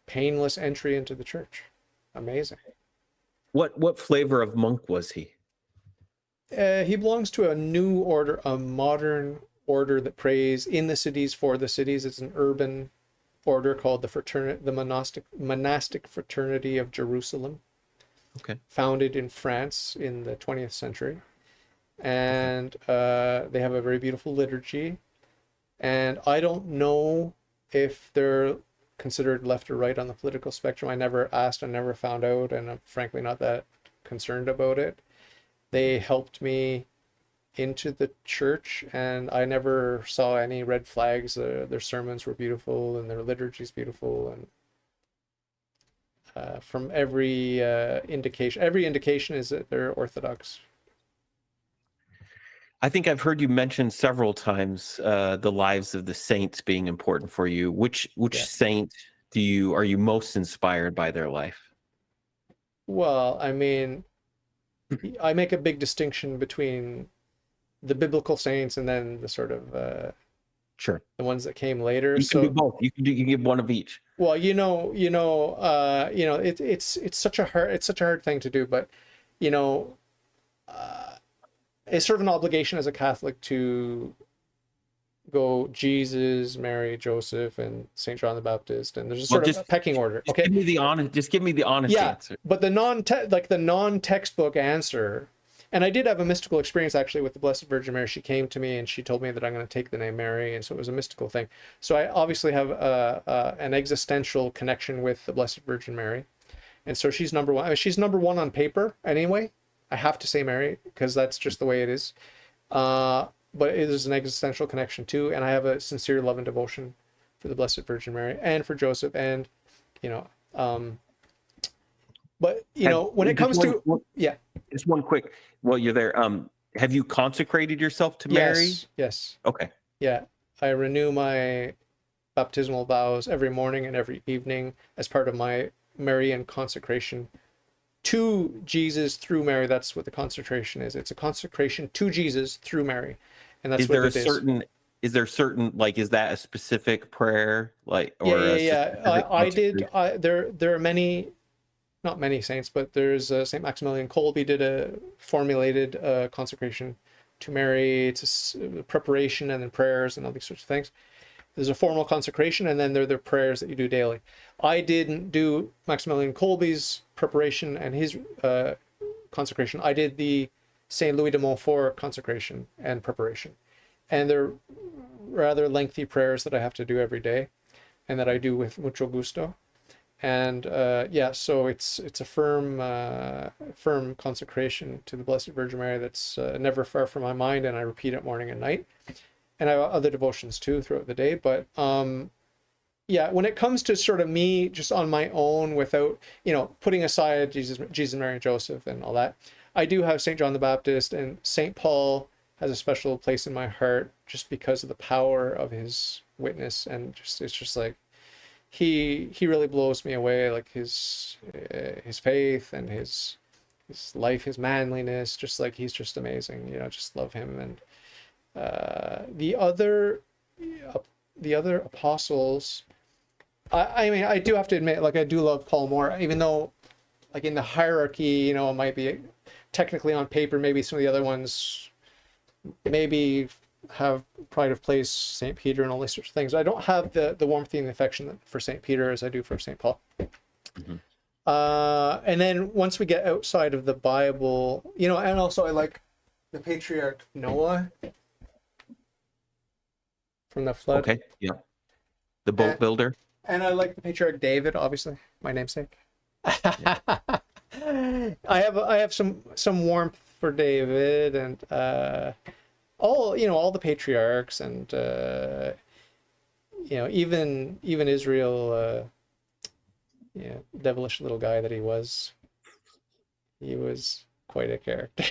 painless entry into the church. Amazing. What flavor of monk was he? He belongs to a new order, a modern order that prays in the cities for the cities. It's an urban order called the monastic fraternity of Jerusalem. Okay. Founded in France in the 20th century. And they have a very beautiful liturgy. And I don't know if they're considered left or right on the political spectrum. I never asked, I never found out, and I'm frankly not that concerned about it. They helped me into the church, and I never saw any red flags. Their sermons were beautiful, and their liturgy is beautiful, and from every indication is that they're Orthodox. I think I've heard you mention several times the lives of the saints being important for you. Which saint are you most inspired by their life? Well, I mean, I make a big distinction between the biblical saints and then the sort of sure, the ones that came later. You can do both. You can give one of each. Well, it's such a hard thing to do, but it's sort of an obligation as a Catholic to go Jesus, Mary, Joseph, and Saint John the Baptist, and there's a sort of a pecking order. Okay, give me the honest answer. But the non-textbook answer. And I did have a mystical experience actually with the Blessed Virgin Mary. She came to me and she told me that I'm going to take the name Mary, and so it was a mystical thing. So I obviously have an existential connection with the Blessed Virgin Mary, and so she's number one. I mean, she's number one on paper anyway. I have to say Mary because that's just the way it is. But it is an existential connection too, and I have a sincere love and devotion for the Blessed Virgin Mary and for Joseph, and but when it comes to just one quick. Well, you're there. Have you consecrated yourself to Mary? Yes. Okay. Yeah, I renew my baptismal vows every morning and every evening as part of my Marian consecration to Jesus through Mary. That's what the consecration is. It's a consecration to Jesus through Mary, and that's what it is. Is there certain is that a specific prayer I did. There are many. Not many saints, but there's Saint Maximilian Kolbe did a formulated consecration to Mary. It's a preparation and then prayers and all these sorts of things. There's a formal consecration, and then there are the prayers that you do daily. I didn't do Maximilian Kolbe's preparation and his consecration. I did the Saint Louis de Montfort consecration and preparation, and they're rather lengthy prayers that I have to do every day, and that I do with mucho gusto. And so it's a firm consecration to the Blessed Virgin Mary that's never far from my mind, and I repeat it morning and night. And I have other devotions too throughout the day. But when it comes to sort of me just on my own, without putting aside Jesus, Mary, and Joseph, and all that, I do have Saint John the Baptist and Saint Paul has a special place in my heart just because of the power of his witness, and just it's just like he really blows me away, like his faith and his life, his manliness, just like he's just amazing, you know, just love him. And the other apostles, I mean, I do have to admit, like, I do love Paul more, even though, like, in the hierarchy, you know, it might be technically on paper, maybe some of the other ones maybe have pride of place, St. Peter and all these sorts of things. I don't have the warmth and affection for St. Peter as I do for St. Paul. Mm-hmm. And then once we get outside of the Bible, you know, and also I like the patriarch Noah from the flood. Okay, yeah. The boat builder. And I like the patriarch David, obviously, my namesake. Yeah. I have some warmth for David, and all the patriarchs, and you know, even Israel, devilish little guy that he was quite a character.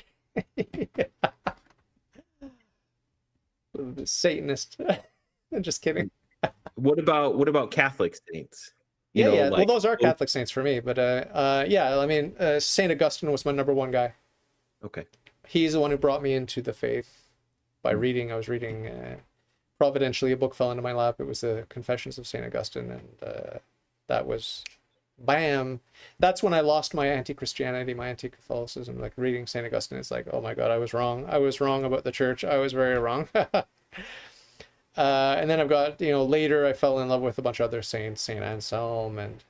The Satanist. I'm just kidding. What about Catholic saints? Yeah. Like, well, those are Catholic saints for me, but yeah, I mean, Saint Augustine was my number one guy. Okay. He's the one who brought me into the faith by reading. I was reading, providentially, a book fell into my lap. It was the Confessions of Saint Augustine, and that was, bam. That's when I lost my anti-Christianity, my anti-Catholicism. Like, reading Saint Augustine, it's like, oh my God, I was wrong. I was wrong about the church. I was very wrong. And then I've got, you know, later I fell in love with a bunch of other saints, Saint Anselm and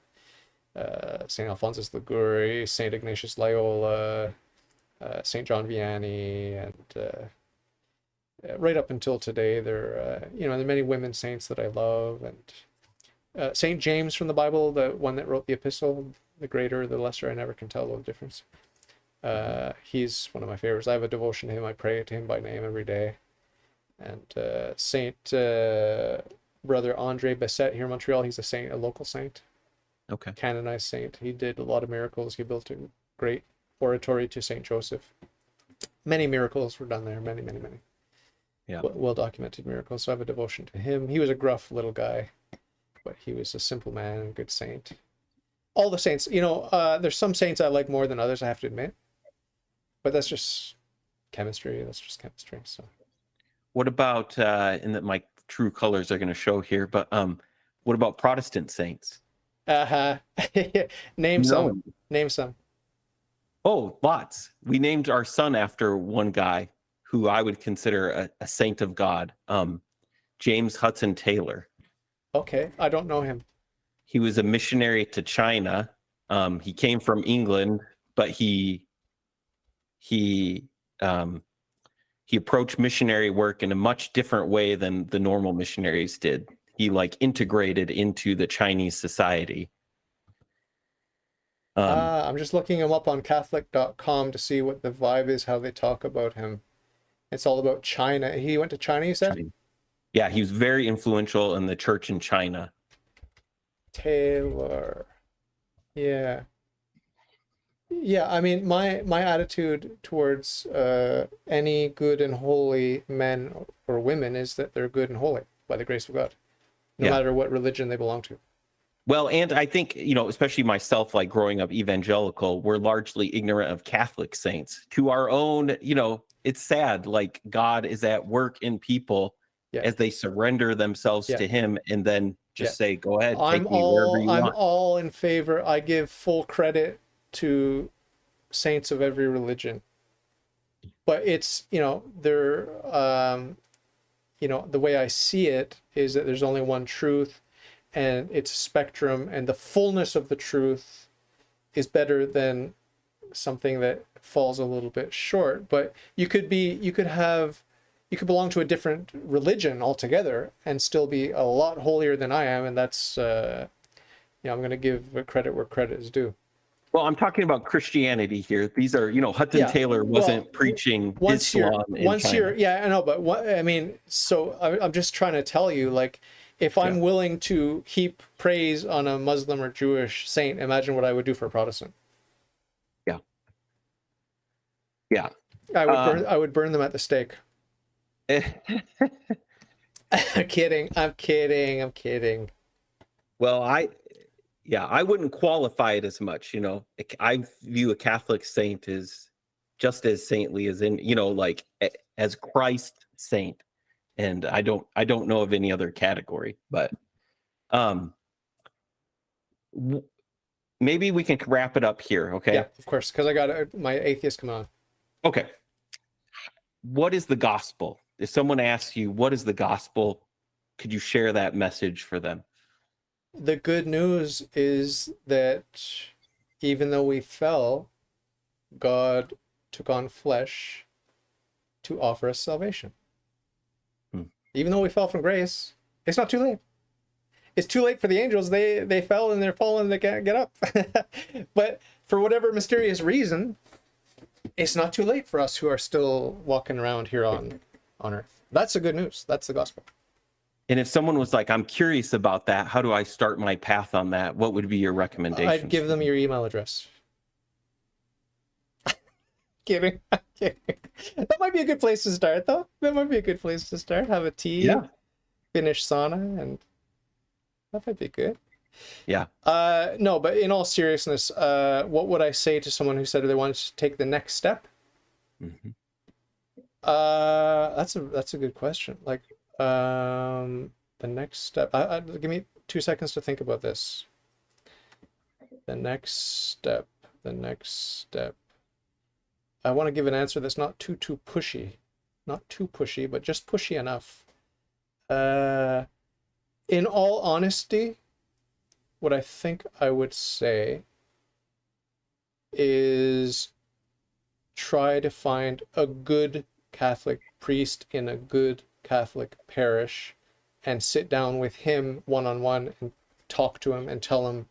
Saint Alphonsus Liguori, Saint Ignatius Loyola, Saint John Vianney, and right up until today, there are many women saints that I love, and Saint James from the Bible, the one that wrote the epistle, the greater, the lesser, I never can tell the difference. He's one of my favorites. I have a devotion to him. I pray to him by name every day. And Saint Brother Andre Bessette here in Montreal, he's a saint, a local saint. Okay. Canonized saint. He did a lot of miracles. He built a great oratory to Saint Joseph. Many miracles were done there. Many. Yeah. Well documented miracles. So I have a devotion to him. He was a gruff little guy, but he was a simple man and good saint. All the saints, you know, there's some saints I like more than others, I have to admit. But that's just chemistry. So. What about, and that my true colors are going to show here, but what about Protestant saints? Name some. Oh, lots. We named our son after one guy who I would consider a saint of God, James Hudson Taylor. Okay, I don't know him. He was a missionary to China. He came from England, but he approached missionary work in a much different way than the normal missionaries did. He like integrated into the Chinese society. I'm just looking him up on Catholic.com to see what the vibe is, how they talk about him. It's all about China. He went to China, you said? Yeah, he was very influential in the church in China. Taylor. Yeah. Yeah, I mean, my attitude towards any good and holy men or women is that they're good and holy by the grace of God, no matter what religion they belong to. Well, and I think, you know, especially myself, like growing up evangelical, we're largely ignorant of Catholic saints. To our own, you know, it's sad, like God is at work in people as they surrender themselves to him, and then just say, go ahead, take me wherever you want. I'm all in favor. I give full credit to saints of every religion, but it's, you know, they're you know, the way I see it is that there's only one truth, and it's a spectrum, and the fullness of the truth is better than something that falls a little bit short. But you could belong to a different religion altogether and still be a lot holier than I am, and that's I'm going to give credit where credit is due. Well, I'm talking about Christianity here. These are, you know, Hudson Taylor wasn't preaching Islam in China. I know, but I mean, so I'm just trying to tell you, like, if I'm willing to heap praise on a Muslim or Jewish saint, imagine what I would do for a Protestant. Yeah. I would burn them at the stake. I'm kidding. I'm kidding. I'm kidding. Well, I wouldn't qualify it as much, you know. I view a Catholic saint as just as saintly as in, you know, like as Christ saint. And I don't know of any other category, but maybe we can wrap it up here, okay? Yeah, of course, because I got my atheist coming on. Okay. What is the gospel? If someone asks you, what is the gospel? Could you share that message for them? The good news is that even though we fell, God took on flesh to offer us salvation. Even though we fell from grace, it's not too late. It's too late for the angels. They fell and they're fallen, they can't get up. But for whatever mysterious reason, it's not too late for us who are still walking around here on earth. That's the good news. That's the gospel. And if someone was like, I'm curious about that, how do I start my path on that? What would be your recommendation? I'd give them your email address. Kidding. I'm kidding. That might be a good place to start, though. That might be a good place to start. Have a tea, yeah. Finish sauna, and that might be good. Yeah. No, but in all seriousness, what would I say to someone who said they wanted to take the next step? Mm-hmm. That's a good question. Like, the next step. Give me 2 seconds to think about this. The next step. I want to give an answer that's not too pushy. Not too pushy, but just pushy enough. In all honesty, what I think I would say is try to find a good Catholic priest in a good Catholic parish and sit down with him one-on-one and talk to him and tell him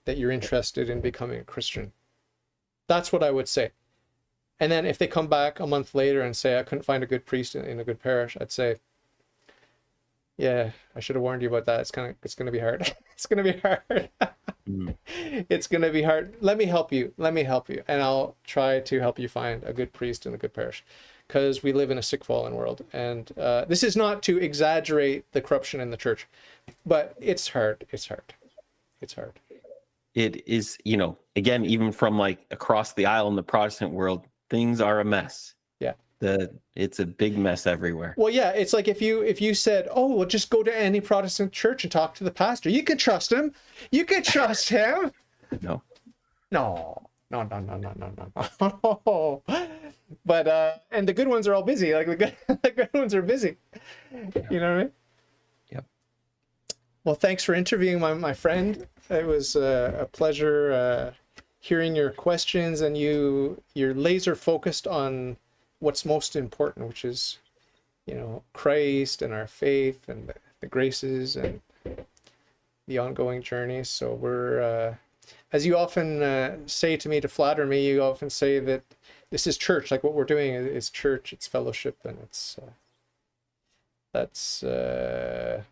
that you're interested in becoming a Christian. That's what I would say. And then if they come back a month later and say, I couldn't find a good priest in a good parish, I'd say, yeah, I should have warned you about that. It's going to be hard. It's going to be hard. It's going to be hard. Let me help you. And I'll try to help you find a good priest in a good parish, because we live in a sick, fallen world. And this is not to exaggerate the corruption in the church, but it's hard. It's hard. It is, you know, again, even from like across the aisle in the Protestant world, things are a mess. Yeah. It's a big mess everywhere. Well, yeah, it's like if you said, oh, well, just go to any Protestant church and talk to the pastor. You can trust him. You can trust him. No. But and the good ones are all busy. Like the good ones are busy. You know what I mean? Yep. Well, thanks for interviewing my friend. It was a pleasure hearing your questions, and you're laser focused on what's most important, which is, you know, Christ and our faith and the graces and the ongoing journey. So we're, as you often say to me to flatter me, you often say that this is church. Like what we're doing is church, it's fellowship, and it's that's a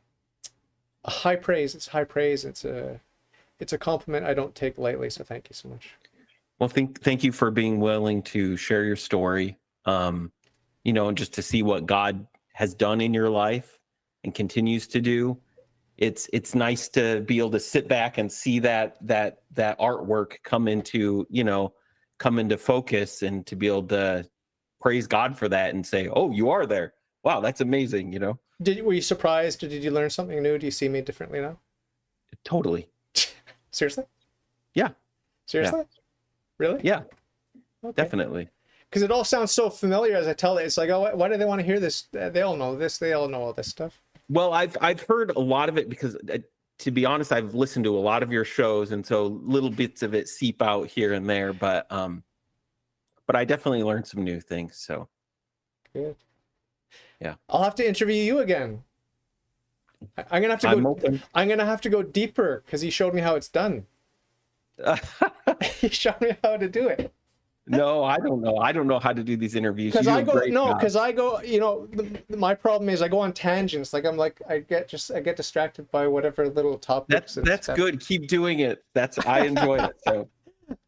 high praise. It's high praise. It's a compliment I don't take lightly. So thank you so much. Well, thank you for being willing to share your story. You know, and just to see what God has done in your life and continues to do. It's nice to be able to sit back and see that artwork come into focus, and to be able to praise God for that and say, oh, you are there. Wow, that's amazing, you know. Were you surprised, or did you learn something new? Do you see me differently now? Totally. Seriously? Yeah. Seriously? Yeah. Really? Yeah. Okay. Definitely. Because it all sounds so familiar as I tell it. It's like, oh, why do they want to hear this? They all know this. They all know all this stuff. Well, I've heard a lot of it because, to be honest, I've listened to a lot of your shows, and so little bits of it seep out here and there. But I definitely learned some new things. So good. Yeah, I'll have to interview you again. I'm gonna have to go. I'm gonna have to go deeper because he showed me how it's done. He showed me how to do it. No, I don't know. I don't know how to do these interviews. Because I go. You know, my problem is I go on tangents. I get distracted by whatever little topics. That's good. Keep doing it. I enjoy it. So.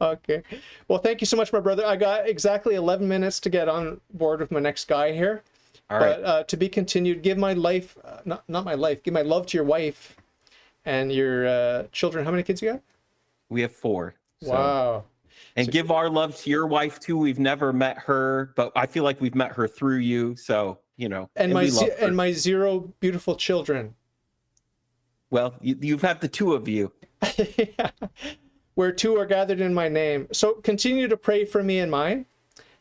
Okay. Well, thank you so much, my brother. I got exactly 11 minutes to get on board with my next guy here. All right. But to be continued. Give my life, not my life. Give my love to your wife and your children. How many kids you got? We have 4. So. Wow. And give our love to your wife too. We've never met her, but I feel like we've met her through you. So, and my 0 beautiful children. Well, you've had the 2 of you. Yeah. Where 2 are gathered in my name. So continue to pray for me and mine.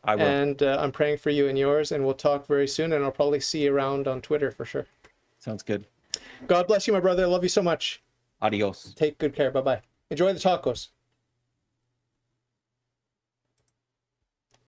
I will. And I'm praying for you and yours, and we'll talk very soon, and I'll probably see you around on Twitter for sure. Sounds good. God bless you, my brother. I love you so much. Adios. Take good care. Bye-bye. Enjoy the tacos.